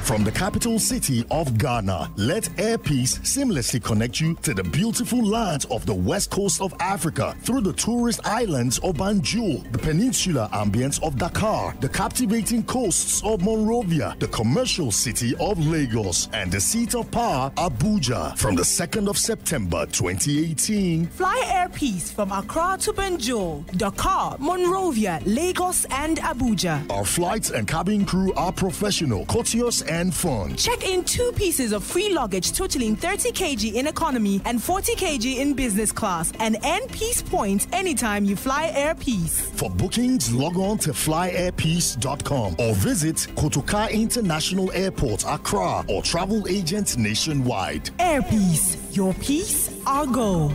Q: From the capital city of Ghana, let Airpeace seamlessly connect you to the beautiful lands of the west coast of Africa through the tourist islands of Banjul, the peninsular ambience of Dakar, the captivating coasts of Monrovia, the commercial city of Lagos, and the seat of power, Abuja. From the 2nd of September 2018,
R: fly Airpeace from Accra to Banjul, Dakar, Monrovia, Lagos, and Abuja.
Q: Our flights and cabin crew are professional, courteous, and fun.
R: Check in 2 pieces of free luggage totaling 30 kg in economy and 40 kg in business class, and earn Peace points anytime you fly Airpeace.
Q: For bookings, log on to flyairpeace.com or visit Kotoka International Airport, Accra, or travel agents nationwide.
R: Airpeace, your peace, our goal.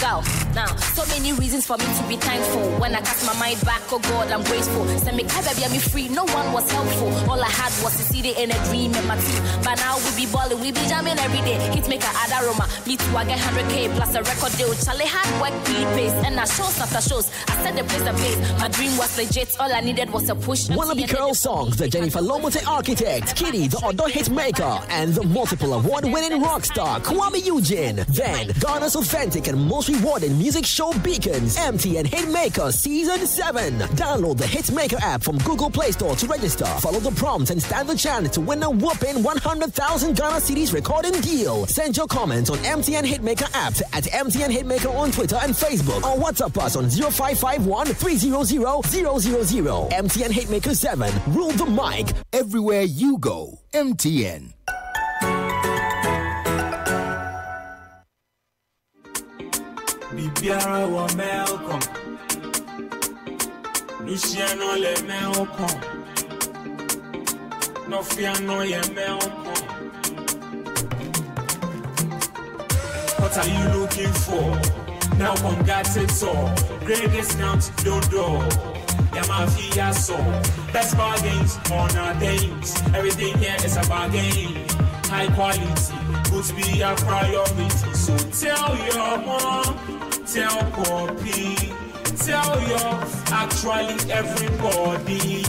S: Go. Now, so many reasons
M: reasons for me to be thankful. When I cast my mind back, oh God, I'm grateful. Send me kai baby, I'm free. No one was helpful. All I had was to see the in a dream in my team. But now we be balling, we be jamming every day. Hit maker add aroma. Me too, I get 100K plus a record deal. Charlie hard work really pays. And I shows after shows, I said the place a place. My dream was legit. All I needed was a push.
S: Wannabe Curl Songs, the Jennifer Lomote architect, Kitty, the Odo hit maker, and the multiple award-winning rock star Kwame Eugene. Then Ghana's authentic and most rewarding music show beacons, MTN Hitmaker Season 7. Download the Hitmaker app from Google Play Store to register. Follow the prompts and stand the chance to win a whopping 100,000 Ghana cedis recording deal. Send your comments on MTN Hitmaker app at MTN Hitmaker on Twitter and Facebook, or WhatsApp us on 0551 300 000. MTN Hitmaker 7. Rule the mic.
T: Everywhere you go, MTN.
U: Bibiara wa Malcolm Luciano le Malcolm Nofiano ye Malcolm. What are you looking for? Malcolm got it all. Great discount, Dodo. Yamafia so. Best bargains on our days. Everything here is a bargain. High quality, goods be a priority. So tell your mom, tell Poppy, tell your actually everybody.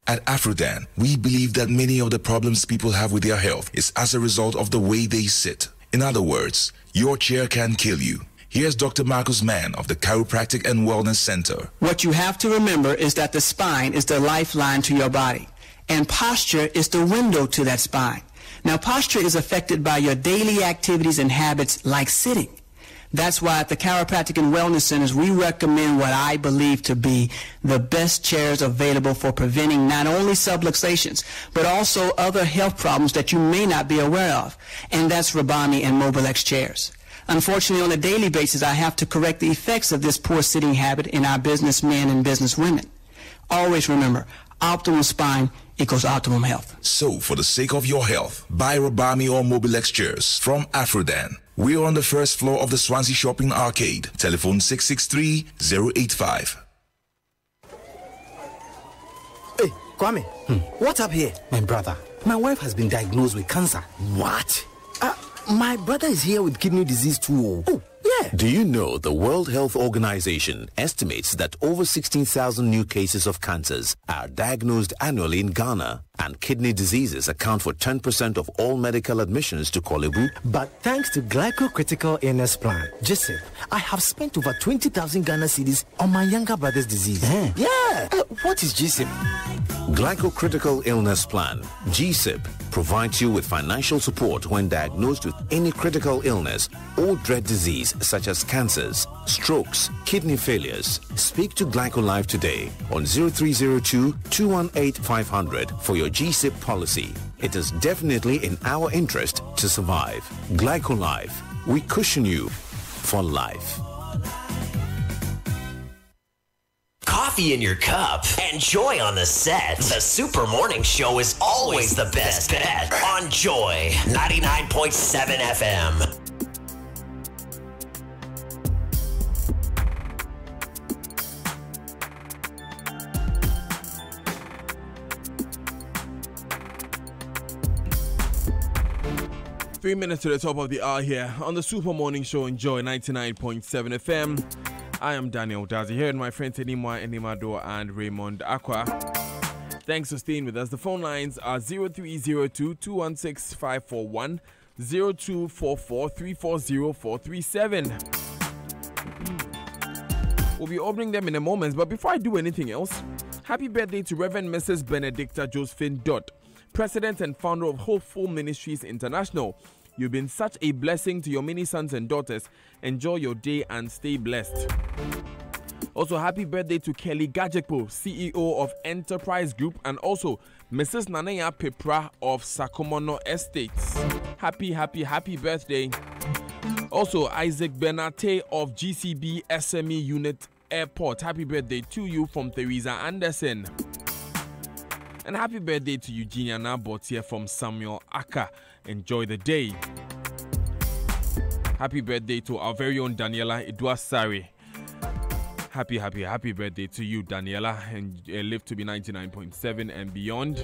V: At Afrodan, we believe that many of the problems people have with their health is as a result of the way they sit. In other words, your chair can kill you. Here's Dr. Marcus Mann of the Chiropractic and Wellness Center.
W: What you have to remember is that the spine is the lifeline to your body, and posture is the window to that spine. Now, posture is affected by your daily activities and habits like sitting. That's why at the Chiropractic and Wellness Centers, we recommend what I believe to be the best chairs available for preventing not only subluxations, but also other health problems that you may not be aware of. And that's Rabami and Mobilex chairs. Unfortunately, on a daily basis, I have to correct the effects of this poor sitting habit in our businessmen and businesswomen. Always remember, optimal spine equals optimum health.
V: So, for the sake of your health, buy Rabami or Mobilex chairs from Afrodan. We're on the first floor of the Swansea Shopping Arcade. Telephone 663-085.
X: Hey, Kwame, what's up here?
Y: My brother, my wife has been diagnosed with cancer.
X: What? My brother is here with kidney disease too.
Y: Oh, yeah. Do you know the World Health Organization estimates that over 16,000 new cases of cancers are diagnosed annually in Ghana, and kidney diseases account for 10% of all medical admissions to Kolebu?
X: But thanks to Glyco-Critical Illness Plan, GSIP, I have spent over 20,000 Ghana cedis on my younger brother's disease. Yeah. What is GSIP?
Y: Glyco-Critical Illness Plan, GSIP, provides you with financial support when diagnosed with any critical illness or dread disease such as cancers, strokes, kidney failures. Speak to GlycoLife today on 0302-218-500 for your GSIP policy. It is definitely in our interest to survive. GlycoLife, we cushion you for life.
Z: Coffee in your cup and Joy on the set. The Super Morning Show is always the best bet on Joy 99.7 FM.
A: Three minutes to the top of the hour here on the Super Morning Show on Joy 99.7 FM. I am Daniel Dazi here with my friends Enimwa Enimado and Raymond Aqua. Thanks for staying with us. The phone lines are 0302-216-541, 0244-340-437. We'll be opening them in a moment, but before I do anything else, happy birthday to Reverend Mrs. Benedicta Josephine Dott, President and founder of Hopeful Ministries International. You've been such a blessing to your many sons and daughters. Enjoy your day and stay blessed. Also, happy birthday to Kelly Gajekpo, CEO of Enterprise Group, and also Mrs. Nanaya Pepra of Sakomono Estates. Happy birthday. Also, Isaac Benate of GCB SME Unit Airport. Happy birthday to you from Theresa Anderson. And happy birthday to Eugenia Nabotia from Samuel Aka. Enjoy the day. Happy birthday to our very own Daniela Idwasari. Happy birthday to you, Daniela, and live to be 99.7 and beyond.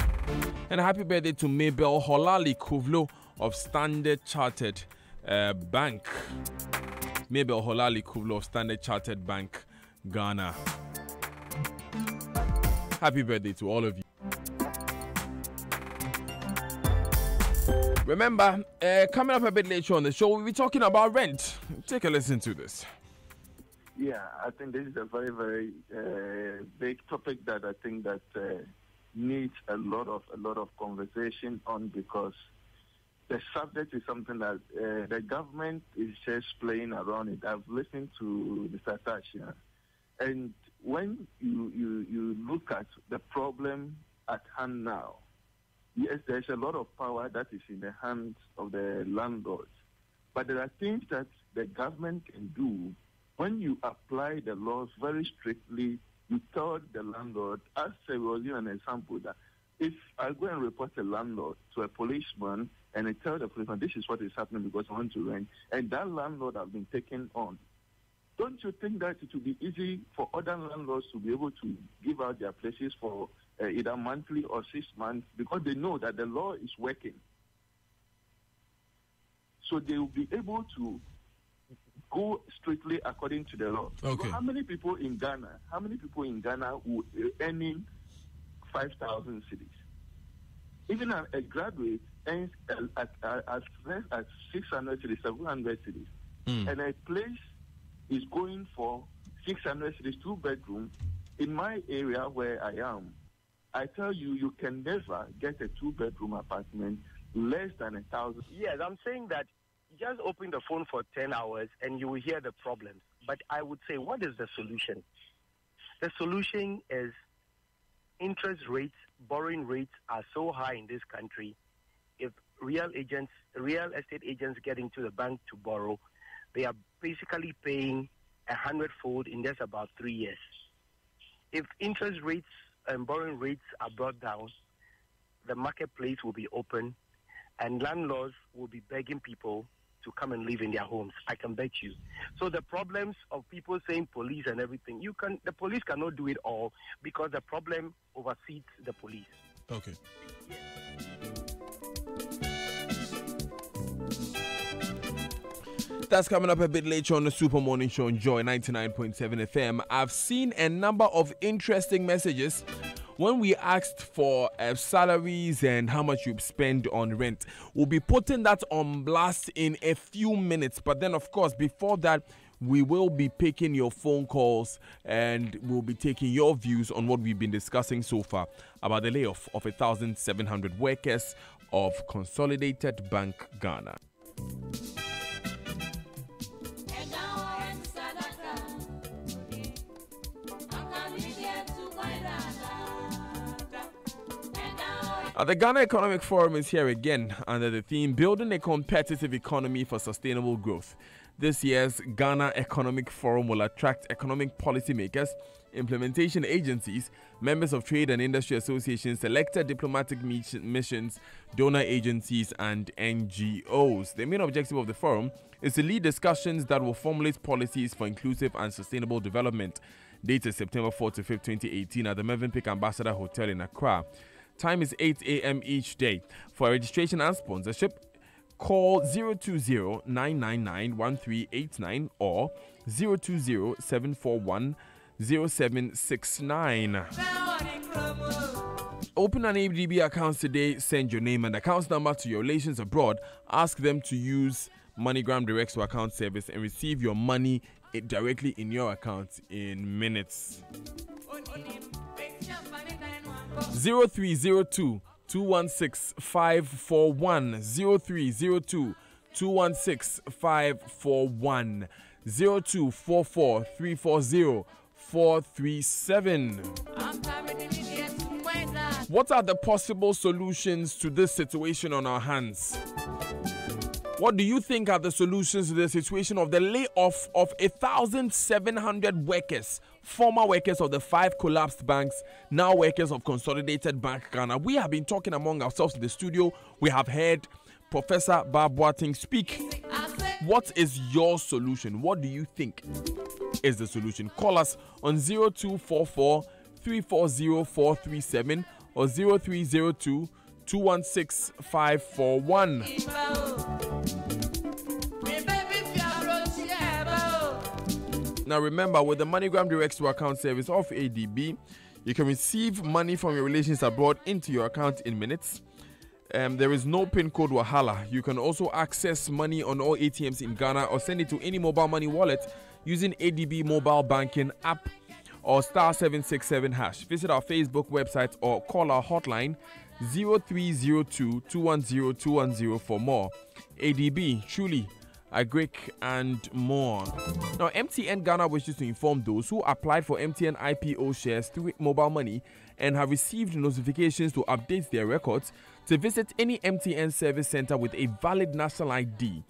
A: And happy birthday to Mabel Holali Kuvlo of Standard Chartered Bank. Mabel Holali Kuvlo of Standard Chartered Bank, Ghana. Happy birthday to all of you. Remember, coming up a bit later on the show, we'll be talking about rent. Take a listen to this.
B: Yeah, I think this is a very, very big topic that I think that needs a lot of conversation on, because the subject is something that the government is just playing around it. I've listened to Mr. Tashia, and when you look at the problem at hand now, yes, there's a lot of power that is in the hands of the landlords, but there are things that the government can do. When you apply the laws very strictly, you tell the landlord, as I was giving an example, that if I go and report a landlord to a policeman and I tell the policeman this is what is happening because I want to rent, and that landlord has been taken on, don't you think that it will be easy for other landlords to be able to give out their places for either monthly or 6 months, because they know that the law is working? So they will be able to go strictly according to the law.
A: Okay.
B: So how many people in Ghana who earning 5,000 cedis? Even a graduate earns as less as 600 cedis, 700 cedis. And a place is going for 600 cedis, 2-bedroom. In my area where I am, I tell you, you can never get a 2-bedroom apartment less than 1,000.
C: Yes, I'm saying that just open the phone for 10 hours and you will hear the problems. But I would say, what is the solution? The solution is interest rates, borrowing rates are so high in this country. If real estate agents get into the bank to borrow, they are basically paying 100-fold in just about 3 years. If interest rates and borrowing rates are brought down, the marketplace will be open and landlords will be begging people to come and live in their homes. I can bet you. So the problems of people saying police and everything, the police cannot do it all, because the problem oversees the police.
A: Okay. That's coming up a bit later on the Super Morning Show on Joy 99.7 FM. I've seen a number of interesting messages when we asked for salaries and how much you spend on rent. We'll be putting that on blast in a few minutes. But then, of course, before that, we will be picking your phone calls and we'll be taking your views on what we've been discussing so far about the layoff of 1,700 workers of Consolidated Bank Ghana. The Ghana Economic Forum is here again under the theme Building a Competitive Economy for Sustainable Growth. This year's Ghana Economic Forum will attract economic policymakers, implementation agencies, members of trade and industry associations, selected diplomatic missions, donor agencies, and NGOs. The main objective of the forum is to lead discussions that will formulate policies for inclusive and sustainable development. Date is September 4 to 5, 2018 at the Mövenpick Ambassador Hotel in Accra. Time is 8 a.m. each day. For registration and sponsorship, call 020-999-1389 or 020-741-0769. Open an ADB account today. Send your name and account number to your relations abroad. Ask them to use MoneyGram Direct to Account service and receive your money directly in your account in minutes. 0302-216-541 0302-216-541 0244-340-437. What are the possible solutions to this situation on our hands? What do you think are the solutions to the situation of the layoff of 1,700 workers former workers of the 5 collapsed banks, now workers of Consolidated Bank Ghana. We have been talking among ourselves in the studio. We have heard Professor Bob Boateng speak. What is your solution? What do you think is the solution? Call us on 0244 340 437 or 0302 216 541. Now remember, with the MoneyGram Direct to Account service of ADB, you can receive money from your relations abroad into your account in minutes. There is no PIN code wahala. You can also access money on all ATMs in Ghana or send it to any mobile money wallet using ADB mobile banking app or *767#. Visit our Facebook website or call our hotline 0302 210 210 for more. ADB, truly a Greek and more. Now, MTN Ghana wishes to inform those who applied for MTN IPO shares through mobile money and have received notifications to update their records to visit any MTN service center with a valid national ID.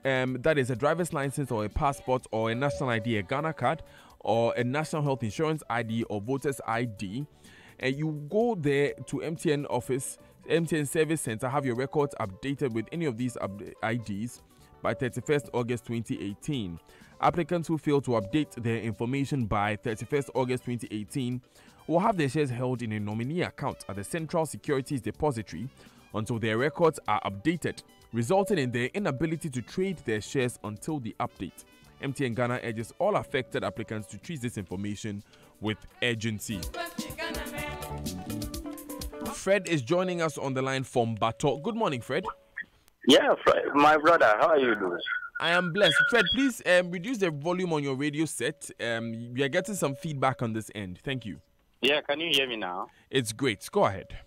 A: That is a driver's license or a passport or a national ID, a Ghana card or a national health insurance ID or voter's ID. And you go there to MTN office, MTN service center, have your records updated with any of these IDs by 31st August 2018. Applicants who fail to update their information by 31st August 2018 will have their shares held in a nominee account at the Central Securities Depository until their records are updated, resulting in their inability to trade their shares until the update. MTN Ghana urges all affected applicants to treat this information with urgency. Fred is joining us on the line from Bato. Good morning, Fred.
D: Yeah, Fred, my brother, how are you doing?
A: I am blessed. Fred, please reduce the volume on your radio set. We are getting some feedback on this end. Thank you.
D: Yeah, can you hear me now?
A: It's great. Go ahead.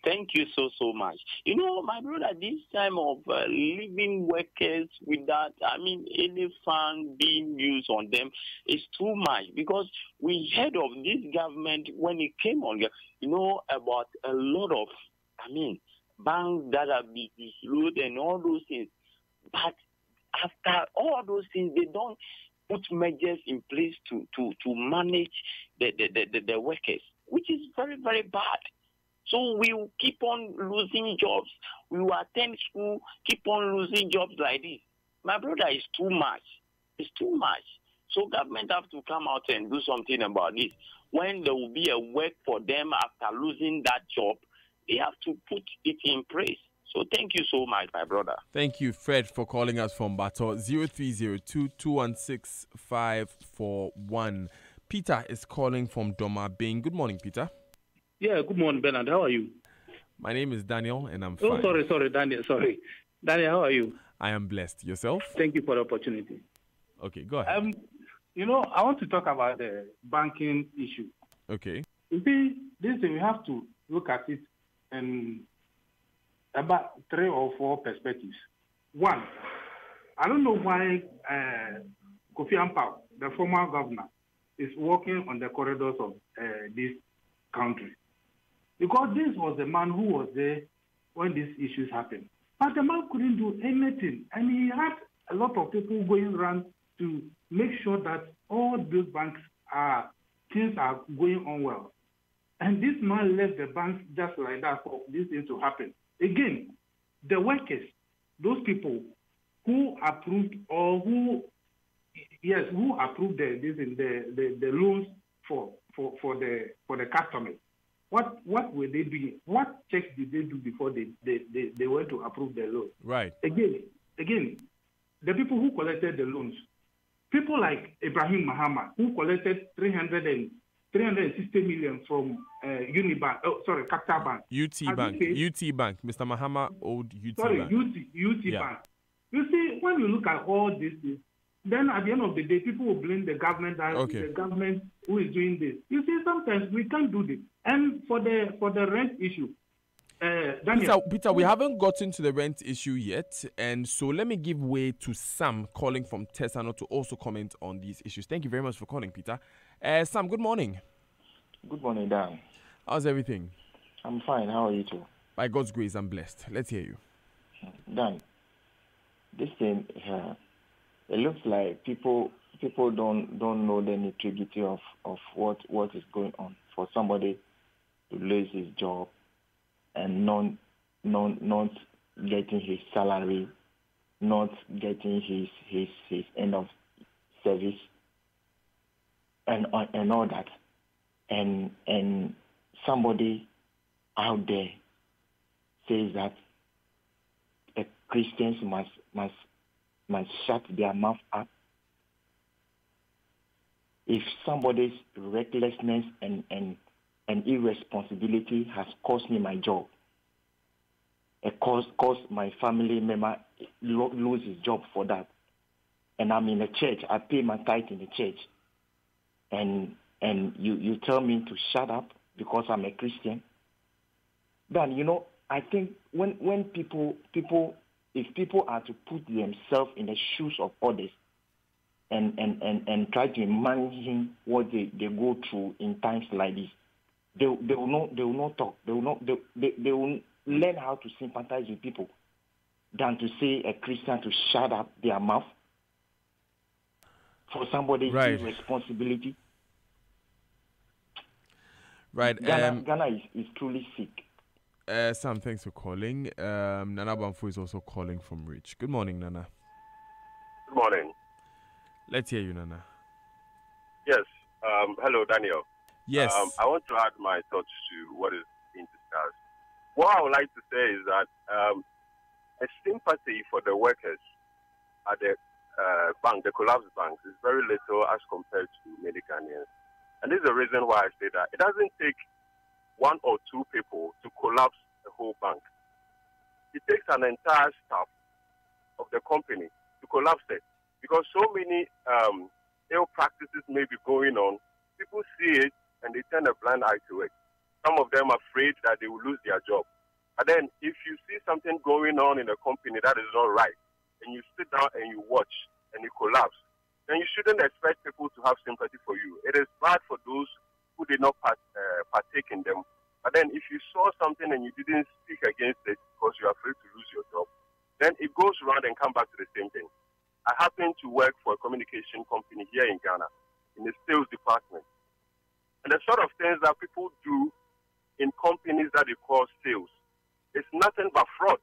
D: Thank you so much. You know, my brother, this time of leaving workers without, any fund being used on them is too much, because we heard of this government when it came on, about a lot of, banks that are disloyal and all those things. But after all those things, they don't put measures in place to manage the workers, which is very, very bad. So we will keep on losing jobs. We will attend school, keep on losing jobs like this. My brother, is too much. It's too much. So government have to come out and do something about this. When there will be a work for them after losing that job, they have to put it in place. So thank you so much, my brother.
A: Thank you, Fred, for calling us from Bato. 0302 216 541. Peter is calling from Doma Bing. Good morning, Peter.
E: Yeah, good morning, Bernard. How are you?
A: My name is Daniel, and I'm fine.
E: Oh, sorry, Daniel. Sorry. Daniel, how are you?
A: I am blessed. Yourself?
E: Thank you for the opportunity.
A: Okay, go ahead.
E: I want to talk about the banking issue.
A: Okay.
E: You see, this thing, we have to look at it in about 3 or 4 perspectives. One, I don't know why Kofi Ampao, the former governor, is walking on the corridors of this country. Because this was the man who was there when these issues happened. But the man couldn't do anything. And he had a lot of people going around to make sure that all those banks things are going on well. And this man left the banks just like that for this thing to happen. Again, the workers, those people who approved or who approved the loans for the customers. What were they doing? What checks did they do before they went to approve the loan?
A: Right.
E: Again, the people who collected the loans, people like Ibrahim Mahama, who collected 360 million from Unibank, Capital Bank.
A: UT Bank. Mr. Mahama owed UT Bank.
E: UT Bank. You see, when you look at all this, then at the end of the day, people will blame the government that the government who is doing this. You see, sometimes we can't do this. And for the rent issue, Daniel,
A: Peter, we haven't gotten to the rent issue yet, and so let me give way to Sam calling from Tesano to also comment on these issues. Thank you very much for calling, Peter. Sam, good morning.
F: Good morning, Dan.
A: How's everything?
F: I'm fine. How are you too?
A: By God's grace, I'm blessed. Let's hear you.
F: Dan, this thing, it looks like people people don't know the nitty-gritty of what is going on. For somebody to lose his job and not getting his salary, not getting his end of service, and all that, and somebody out there says that Christians must shut their mouth up. If somebody's recklessness and irresponsibility has cost me my job, it caused my family member lose his job for that, and I'm in a church, I pay my tithe in the church, and you tell me to shut up because I'm a Christian, then I think when people if people are to put themselves in the shoes of others and try to imagine what they go through in times like this, they will not talk. They will learn how to sympathize with people than to say a Christian to shut up their mouth for somebody's responsibility.
A: Right.
F: Ghana is truly sick.
A: Sam, thanks for calling. Nana Banfu is also calling from Rich. Good morning, Nana.
G: Good morning.
A: Let's hear you, Nana.
G: Yes. Hello, Daniel.
A: Yes.
G: I want to add my thoughts to what is being discussed. What I would like to say is that a sympathy for the workers at the bank, the collapsed banks, is very little as compared to many Ghanaians. And this is the reason why I say that. It doesn't take one or two people to collapse the whole bank. It takes an entire staff of the company to collapse it. Because so many ill practices may be going on, people see it and they turn a blind eye to it. Some of them are afraid that they will lose their job. But then if you see something going on in a company that is not right, and you sit down and you watch and you collapse, then you shouldn't expect people to have sympathy for you. It is bad for those who did not partake in them. But then if you saw something and you didn't speak against it because you're afraid to lose your job, then it goes around and come back to the same thing. I happen to work for a communication company here in Ghana in the sales department. And the sort of things that people do in companies that they call sales, it's nothing but fraud.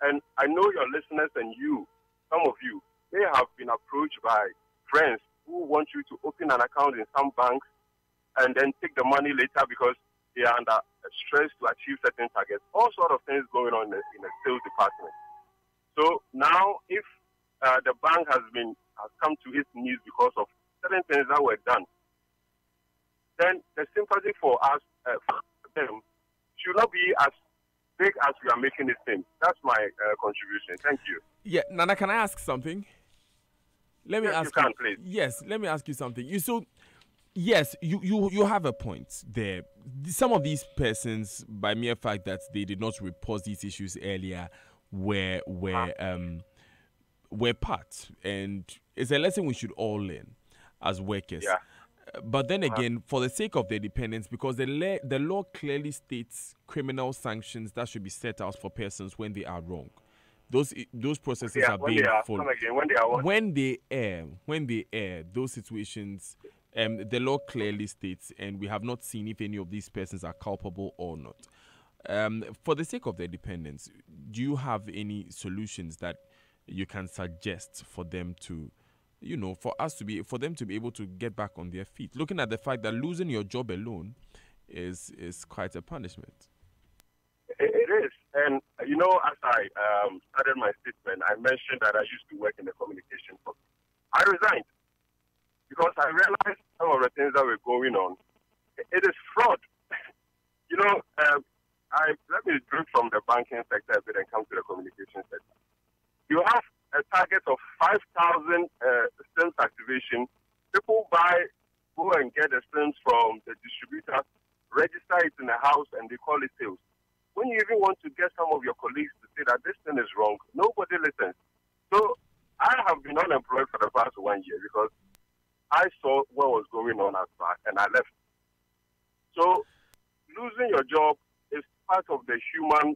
G: And I know your listeners and you, some of you, may have been approached by friends who want you to open an account in some banks and then take the money later because they are under stress to achieve certain targets. All sort of things going on in the sales department. So now, if the bank has come to its knees because of certain things that were done, then the sympathy for us, for them, should not be as big as we are making it seem. That's my contribution. Thank you.
A: Yeah, Nana, can I ask something? Let me ask you.
G: Please.
A: Yes, let me ask you something. Yes, you have a point there. Some of these persons, by mere fact that they did not report these issues earlier, were part, and it's a lesson we should all learn as workers.
G: Yeah.
A: But then again, for the sake of their dependents, because the law clearly states criminal sanctions that should be set out for persons when they are wrong. Those processes are being followed. When they err, those situations, the law clearly states, and we have not seen if any of these persons are culpable or not. For the sake of their dependents, do you have any solutions that you can suggest for them to, for them to be able to get back on their feet? Looking at the fact that losing your job alone is quite a punishment.
G: It is. And, as I started my statement, I mentioned that I used to work in the communication company. I resigned because I realized some of the things that were going on. It is fraud. Let me drink from the banking sector a bit and come to the communication sector. You have a target of 5,000 SIMs activation. People go and get the SIMs from the distributor, register it in the house, and they call it sales. When you even want to get some of your colleagues to say that this thing is wrong, nobody listens. So I have been unemployed for the past 1 year because I saw what was going on outside and I left. So losing your job is part of the human,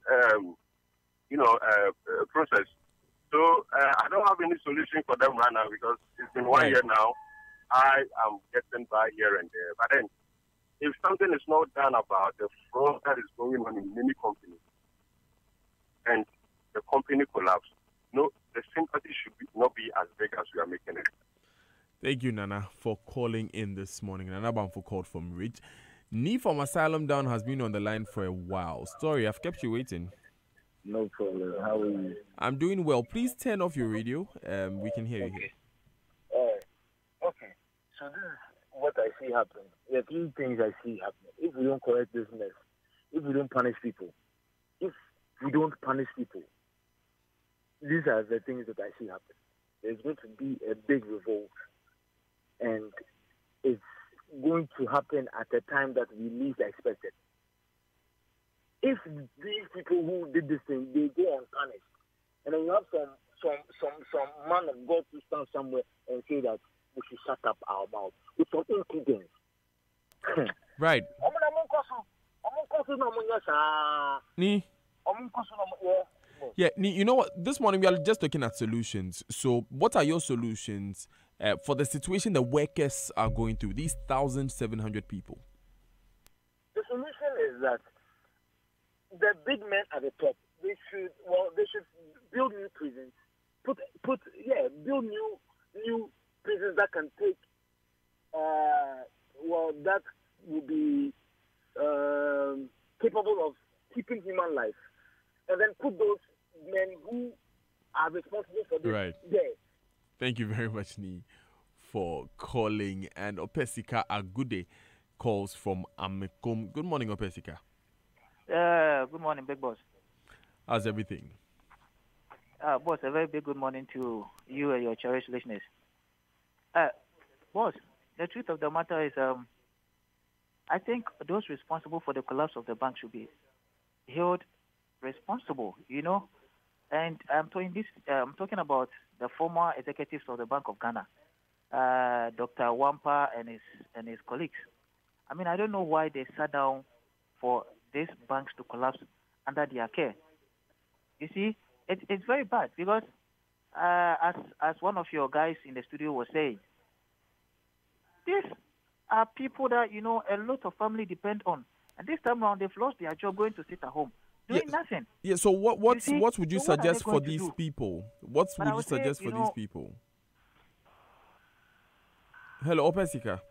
G: process. So I don't have any solution for them right now because it's been 1 year now. I am getting by here and there. But then, if something is not done about the fraud that is going on in many companies and the company collapse, no, the sympathy should not be as big as we are making it.
A: Thank you, Nana, for calling in this morning. Nana Bamfo called from Ridge. Nee from Asylum Down has been on the line for a while. Story, I've kept you waiting.
H: No problem. How are you?
A: I'm doing well. Please turn off your radio. We can hear you here.
H: Okay. So this is what I see happen. There are three things I see happening. If we don't correct this mess, if we don't punish people, these are the things that I see happen. There's going to be a big revolt, and it's going to happen at a time that we least expected. If these people who did this thing, they go unpunished, and then you have some man of God to stand somewhere and say that we should shut up our mouth with some impudence.
A: Right. Yeah, you know what? This morning we are just looking at solutions. So, what are your solutions for the situation the workers are going through? These 1,700 people.
H: The solution is that the big men at the top, they should build new prisons, build new prisons that can take that will be capable of keeping human life, and then put those men who are responsible for this there.
A: Thank you very much, Nee, for calling. And Opesika Agude calls from Amekom. Good morning, Opesika.
I: Good morning, Big Boss.
A: How's everything?
I: Boss, a very big good morning to you and your cherished listeners. Boss, the truth of the matter is, I think those responsible for the collapse of the bank should be held responsible, And I'm talking about the former executives of the Bank of Ghana, Dr. Wampa and his colleagues. I mean, I don't know why they sat down for these banks to collapse under their care. You see, it's very bad because, as one of your guys in the studio was saying, these are people that, a lot of family depend on. And this time around, they've lost their job going to sit at home, doing nothing.
A: Yeah, so what would you suggest for these people? What would you suggest for these people? Hello, Opesika.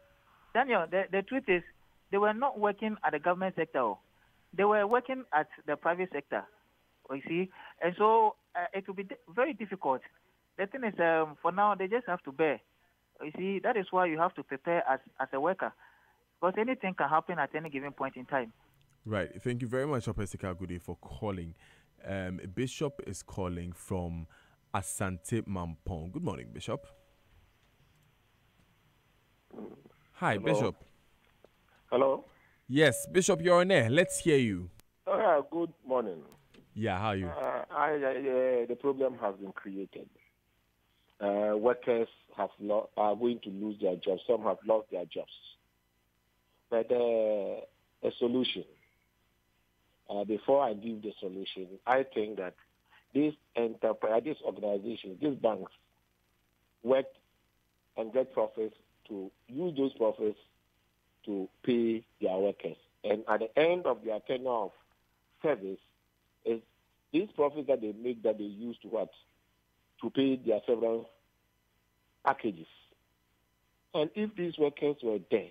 I: Daniel, the truth is, they were not working at the government sector. They were working at the private sector, you see. And so it will be very difficult. The thing is, for now, they just have to bear. You see, that is why you have to prepare as a worker, because anything can happen at any given point in time.
A: Right. Thank you very much, Opesika Agude, for calling. Bishop is calling from Asante Mampong. Good morning, Bishop. Hi,
J: Hello.
A: Bishop.
J: Hello?
A: Yes, Bishop, you're on air. Let's hear you.
J: Good morning.
A: Yeah, how are you?
J: The problem has been created. Workers are going to lose their jobs. Some have lost their jobs. But a solution. Before I give the solution, I think that these organizations, these banks, work and get profits to use those profits to pay their workers. And at the end of their tenure of service, is these profits that they make that they use to what? To pay their severance packages. And if these workers were there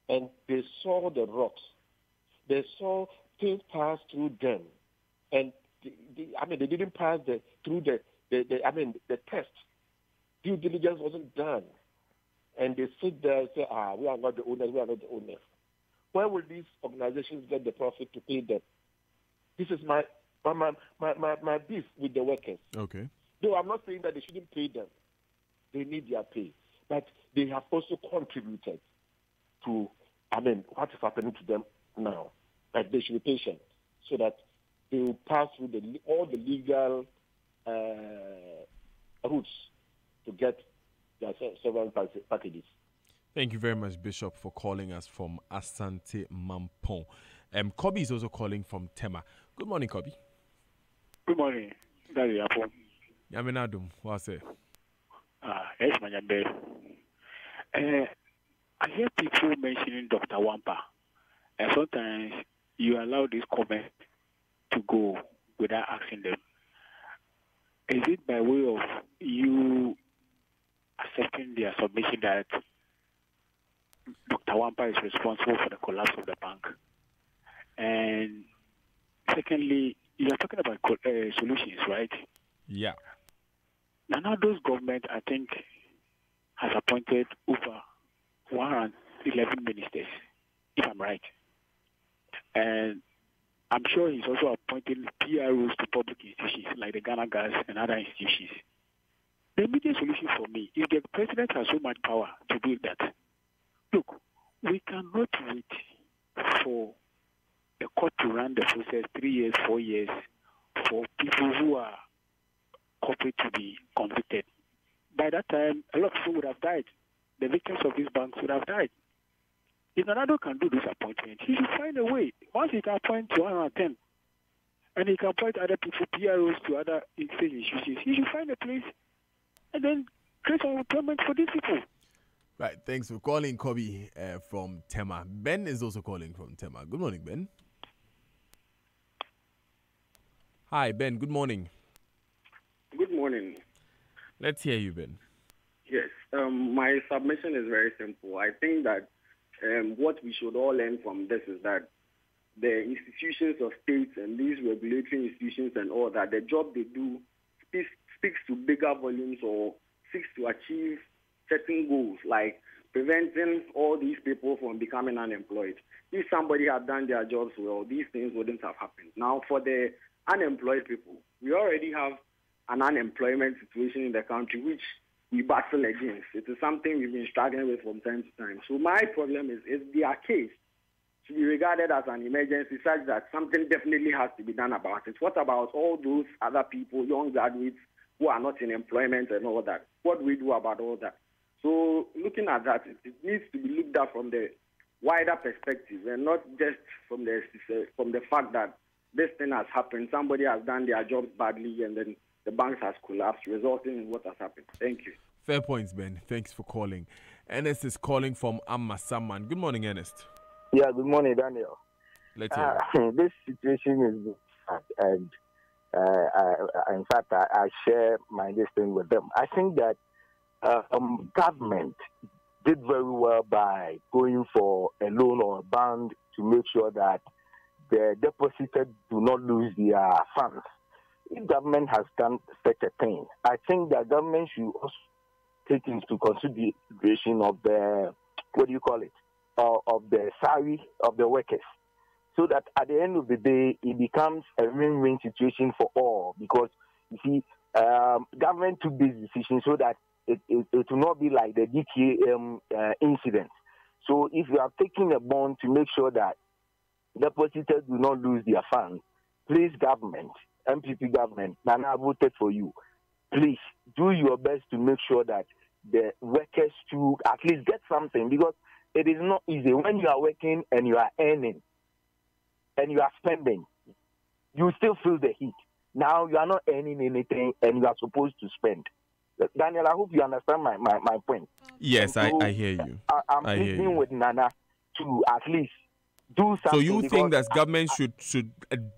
J: and they saw the rocks, they saw things pass through them, and they didn't pass through the test. Due diligence wasn't done. And they sit there and say, we are not the owners, we are not the owners. Where will these organizations get the profit to pay them? This is my beef with the workers.
A: Okay.
J: Though I'm not saying that they shouldn't pay them. They need their pay. But they have also contributed to, what is happening to them now. But they should be patient so that they will pass through all the legal routes to get their several packages.
A: Thank you very much, Bishop, for calling us from Asante Mampong. Kobe is also calling from Tema. Good morning, Kobe.
K: Good morning, Daddy Apple.
A: Yaminadum, what's it?
K: Yes, Manyabe. I hear people mentioning Dr. Wampa, and sometimes you allow this comment to go without asking them. Is it by way of you accepting their submission that Dr. Wampa is responsible for the collapse of the bank? And secondly, you are talking about solutions, right?
A: Yeah.
K: Now those government, I think, has appointed over 111 ministers, if I'm right. And I'm sure he's also appointing PROs to public institutions like the Ghana Gas and other institutions. The immediate solution for me, if the president has so much power to do that, look, we cannot wait for the court to run the process 3 years, 4 years for people who are corporate to be convicted. By that time, a lot of people would have died. The victims of these banks would have died. If Ronaldo can do this appointment, he should find a way. Once he can appoint to 110, and he can appoint other people, PROs to other institutions, he should find a place and then create some employment for these people.
A: Right, thanks for calling, Kobe from Tema. Ben is also calling from Tema. Good morning, Ben. Hi, Ben. Good morning.
L: Good morning.
A: Let's hear you, Ben.
L: Yes, my submission is very simple. I think that what we should all learn from this is that the institutions of states and these regulatory institutions and all that, the job they do speaks to bigger volumes or seeks to achieve certain goals, like preventing all these people from becoming unemployed. If somebody had done their jobs well, these things wouldn't have happened. Now, for the unemployed people, we already have an unemployment situation in the country which we battle against. It is something we've been struggling with from time to time. So my problem is their case to be regarded as an emergency such that something definitely has to be done about it. What about all those other people, young graduates who are not in employment and all that? What do we do about all that? So looking at that, it needs to be looked at from the wider perspective and not just from the fact that this thing has happened. Somebody has done their jobs badly and then the banks has collapsed, resulting in what has happened. Thank you.
A: Fair points, Ben. Thanks for calling. Ernest is calling from Amasaman. Good morning, Ernest.
N: Yeah, good morning, Daniel.
A: Let's hear
N: this situation is sad, and in fact, I share my listing with them. I think that government did very well by going for a loan or a bond to make sure that the deposited do not lose their funds. If government has done such a thing, I think that government should also take into consideration of the, of the salary of the workers, so that at the end of the day, it becomes a win-win situation for all. Because, you see, government took this decision so that it will not be like the DKM incident. So if you are taking a bond to make sure that depositors do not lose their funds, please, government, MPP government, Nana voted for you. Please do your best to make sure that the workers to at least get something, because it is not easy when you are working and you are earning and you are spending. You still feel the heat. Now you are not earning anything and you are supposed to spend. Daniel, I hope you understand my point.
A: Yes, so, I hear you.
N: I'm pleading with Nana to at least do something.
A: So you think that government should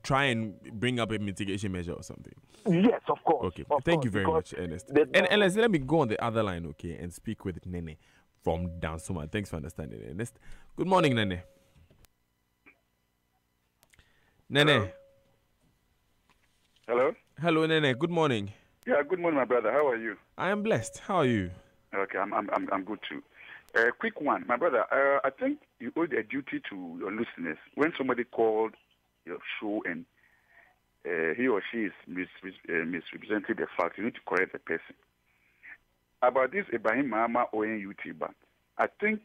A: try and bring up a mitigation measure or something?
N: Yes, of course.
A: Okay, thank you very much, Ernest. And Ernest, let me go on the other line, okay, and speak with Nene from Dansuma. Thanks for understanding, Ernest. Good morning, Nene. Nene.
O: Hello?
A: Hello, Nene. Good morning.
O: Yeah, good morning, my brother. How are you?
A: I am blessed. How are you?
O: Okay, I'm good too. Quick one, my brother. I think you owe a duty to your listeners. When somebody called your show and he or she is misrepresenting the fact, you need to correct the person. About this Ibrahim Mahama owing UT Bank, I think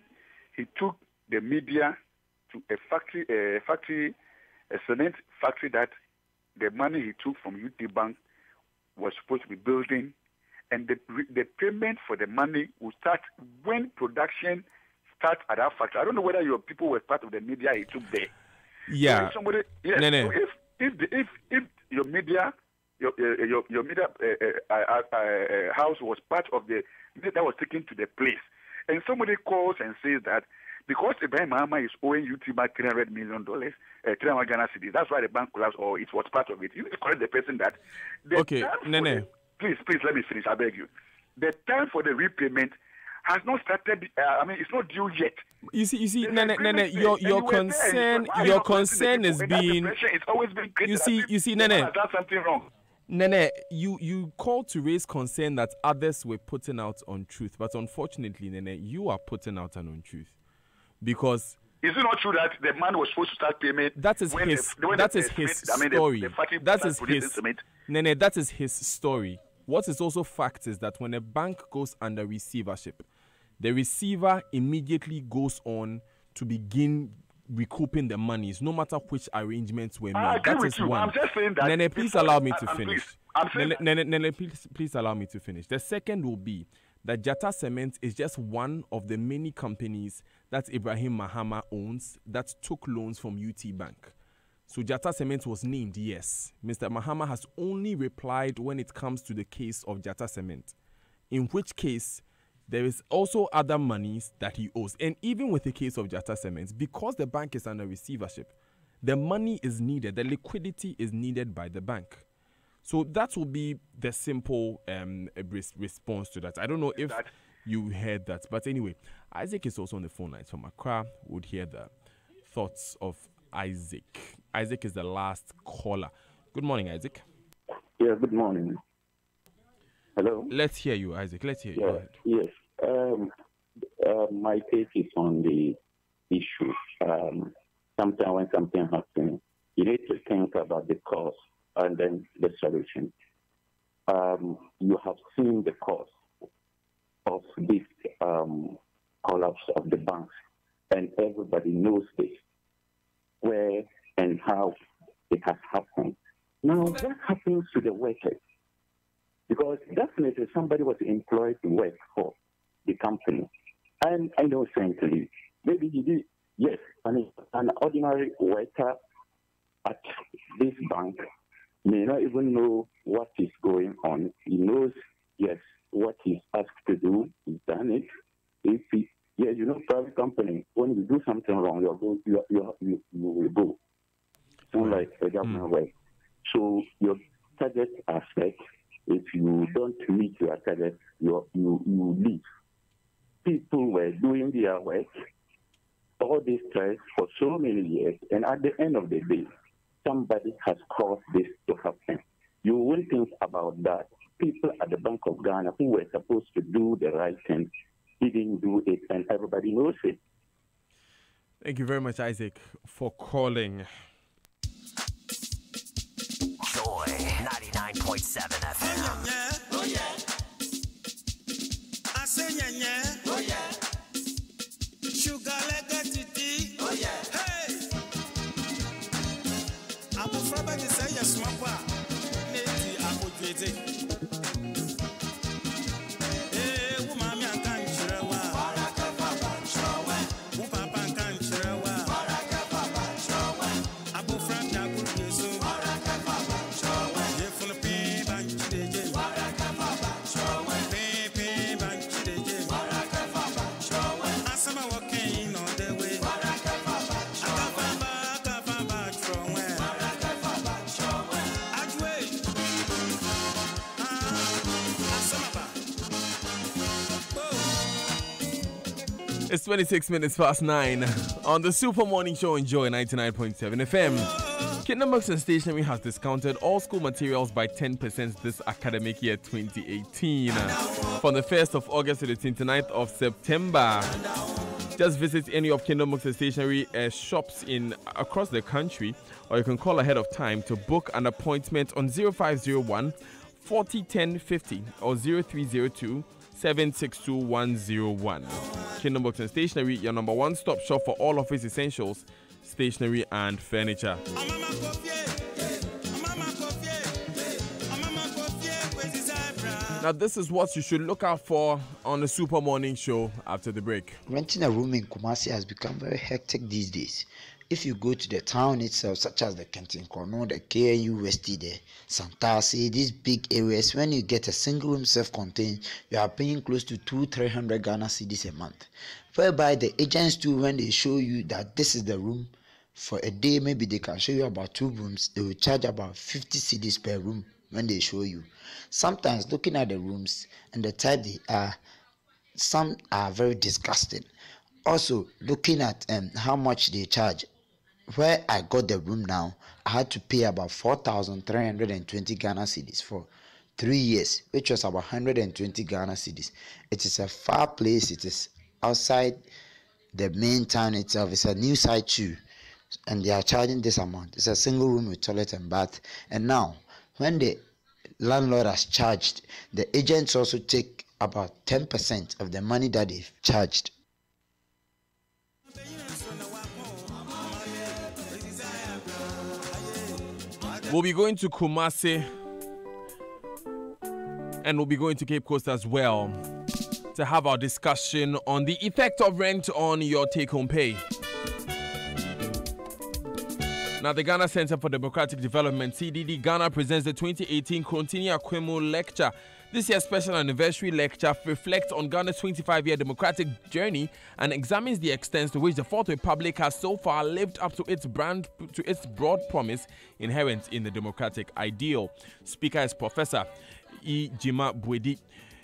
O: he took the media to a cement factory that the money he took from UT Bank was supposed to be building, and the payment for the money will start when production starts at that factory. I don't know whether your people were part of the media he took there.
A: Yeah.
O: So if somebody, yes.
A: Nene.
O: So if your media your media house was part of the that was taken to the place, and somebody calls and says that because Ibrahim Mahama is owing UT Bank $300 million, 300 Ghana cedis, that's why the bank collapsed, or it was part of it. You need to correct the person that.
A: Okay, Nene.
O: Please, let me finish. I beg you. The time for the repayment has not started. It's not due yet.
A: You see, Nene, your concern is being.
O: It's always been created.
A: You see, Nene.
O: Has done something wrong.
A: Nene, you called to raise concern that others were putting out untruth, but unfortunately, Nene, you are putting out an untruth. Because
O: is it not true that the man was supposed to start payment?
A: That is his story. That is his story. What is also fact is that when a bank goes under receivership, the receiver immediately goes on to begin recouping the monies, no matter which arrangements were made. That is one.
O: I'm just saying that.
A: Nene, please allow me to finish. Nene, please allow me to finish. The second will be that Jata Cement is just one of the many companies that Ibrahim Mahama owns that took loans from UT Bank. So Jata Cement was named, yes. Mr. Mahama has only replied when it comes to the case of Jata Cement, in which case there is also other monies that he owes. And even with the case of Jata Cement, because the bank is under receivership, the money is needed, the liquidity is needed by the bank. So that will be the simple response to that. I don't know if you heard that. But anyway, Isaac is also on the phone lines from Accra. Would hear the thoughts of Isaac. Isaac is the last caller. Good morning, Isaac.
M: Yeah, good morning. Hello?
A: Let's hear you, Isaac. Let's hear you.
M: Yes. My take is on the issue. Sometimes when something happens, you need to think about the cause and then the solution. You have seen the cause of this collapse of the banks, and everybody knows this, where and how it has happened. Now, what happens to the workers? Because definitely somebody was employed to work for the company, and innocently, maybe he did, yes, an ordinary worker at this bank may not even know what is going on. He knows, yes, what he's asked to do, he's done it. If he, private company, when you do something wrong, you will go. It's not like a government way. So your targets are set. If you don't meet your target, you leave. People were doing their work, all this stress for so many years, and at the end of the day, somebody has caused this to happen. You will think about that. People at the Bank of Ghana who were supposed to do the right thing didn't do it, and everybody knows it.
A: Thank you very much, Isaac, for calling.
Z: Joy 99.7 FM.
P: Oh yeah. I say yeah. Oh yeah. Sugar like tea. Oh yeah. Hey. Abu Fraba ni say yes mapa. Neti abu twete.
A: It's 26 minutes past 9 on the Super Morning Show on Joy 99.7 FM. Kingdom Books and Stationery has discounted all school materials by 10% this academic year 2018 from the 1st of August to the 29th of September. Just visit any of Kingdom Books and Stationery shops across the country, or you can call ahead of time to book an appointment on 0501 40 10 50 or 0302 762101. Kingdom Books and Stationery, your number one stop shop for all office essentials, stationery and furniture. Now this is what you should look out for on the Super Morning Show after the break.
Q: Renting a room in Kumasi has become very hectic these days. if you go to the town itself, such as the Kenton Kono, the KNU Westie, the Santasi, these big areas, when you get a single room self-contained, you are paying close to 200-300 Ghana cedis a month. Whereby the agents too, when they show you that this is the room for a day, maybe they can show you about 2 rooms, they will charge about 50 cedis per room when they show you. Sometimes looking at the rooms and the type they are, some are very disgusting. Also, looking at how much they charge. Where I got the room now, I had to pay about 4,320 Ghana cedis for 3 years, which was about 120 Ghana cedis. It is a far place. It is outside the main town itself. It's a new site too, and they are charging this amount. It's a single room with toilet and bath. And now, when the landlord has charged, the agents also take about 10% of the money that they've charged.
A: We'll be going to Kumasi and we'll be going to Cape Coast as well to have our discussion on the effect of rent on your take-home pay. Now, the Ghana Center for Democratic Development, CDD Ghana, presents the 2018 Continua Kwemu Lecture. This year's special anniversary lecture reflects on Ghana's 25-year democratic journey and examines the extent to which the Fourth Republic has so far lived up to its broad promise inherent in the democratic ideal. Speaker is Professor E. Jima Bwedi,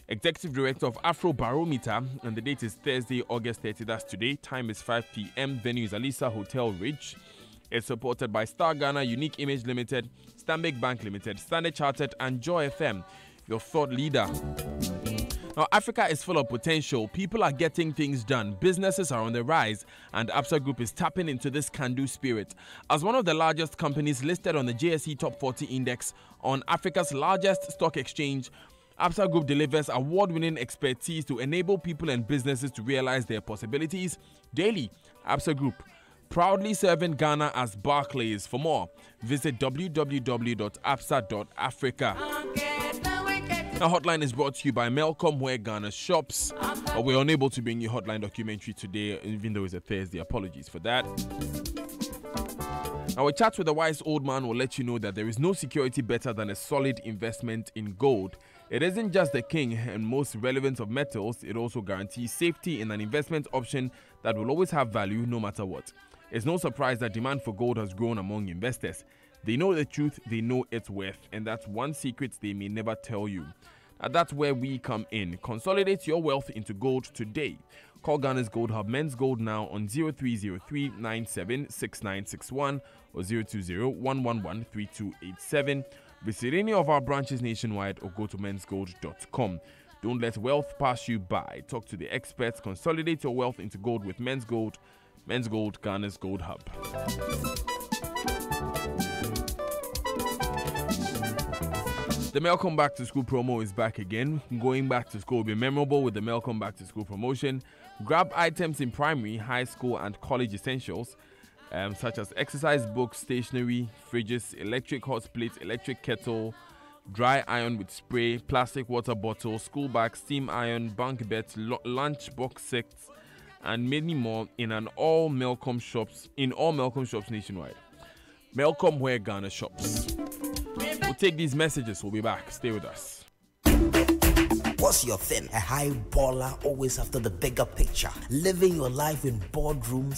A: Executive Director of Afro Barometer, and the date is Thursday, August 30. That's today. Time is 5 p.m. Venue is Alisa Hotel Ridge. It's supported by Star Ghana, Unique Image Limited, Stanbic Bank Limited, Standard Chartered, and Joy FM, your thought leader. Now, Africa is full of potential. People are getting things done. Businesses are on the rise, and Absa Group is tapping into this can-do spirit. As one of the largest companies listed on the JSE Top 40 Index on Africa's largest stock exchange, Absa Group delivers award-winning expertise to enable people and businesses to realize their possibilities daily. Absa Group, proudly serving Ghana as Barclays. For more, visit www.absa.africa. Our hotline is brought to you by Melcom, where Ghana shops. We're unable to bring you Hotline documentary today, even though it's a Thursday. Apologies for that. Our chat with a wise old man will let you know that there is no security better than a solid investment in gold. It isn't just the king and most relevant of metals, it also guarantees safety in an investment option that will always have value no matter what. It's no surprise that demand for gold has grown among investors. They know the truth, they know its worth, and that's one secret they may never tell you. And that's where we come in. Consolidate your wealth into gold today. Call Ghana's Gold Hub Men's Gold now on 0303 976961 or 020 111 3287. Visit any of our branches nationwide or go to mensgold.com. Don't let wealth pass you by. Talk to the experts. Consolidate your wealth into gold with Men's Gold. Men's Gold, Ghana's Gold Hub. The Melcome Back to School promo is back again. Going back to school will be memorable with the Melcome Back to School promotion. Grab items in primary, high school, and college essentials, such as exercise books, stationery, fridges, electric hot plate, electric kettle, dry iron with spray, plastic water bottle, school bag, steam iron, bunk beds, lunch box sets, and many more in all Melcome shops nationwide. Melcome, where Ghana shops. We'll take these messages. We'll be back. Stay with us.
R: What's your thing? A high baller, always after the bigger picture, living your life in boardrooms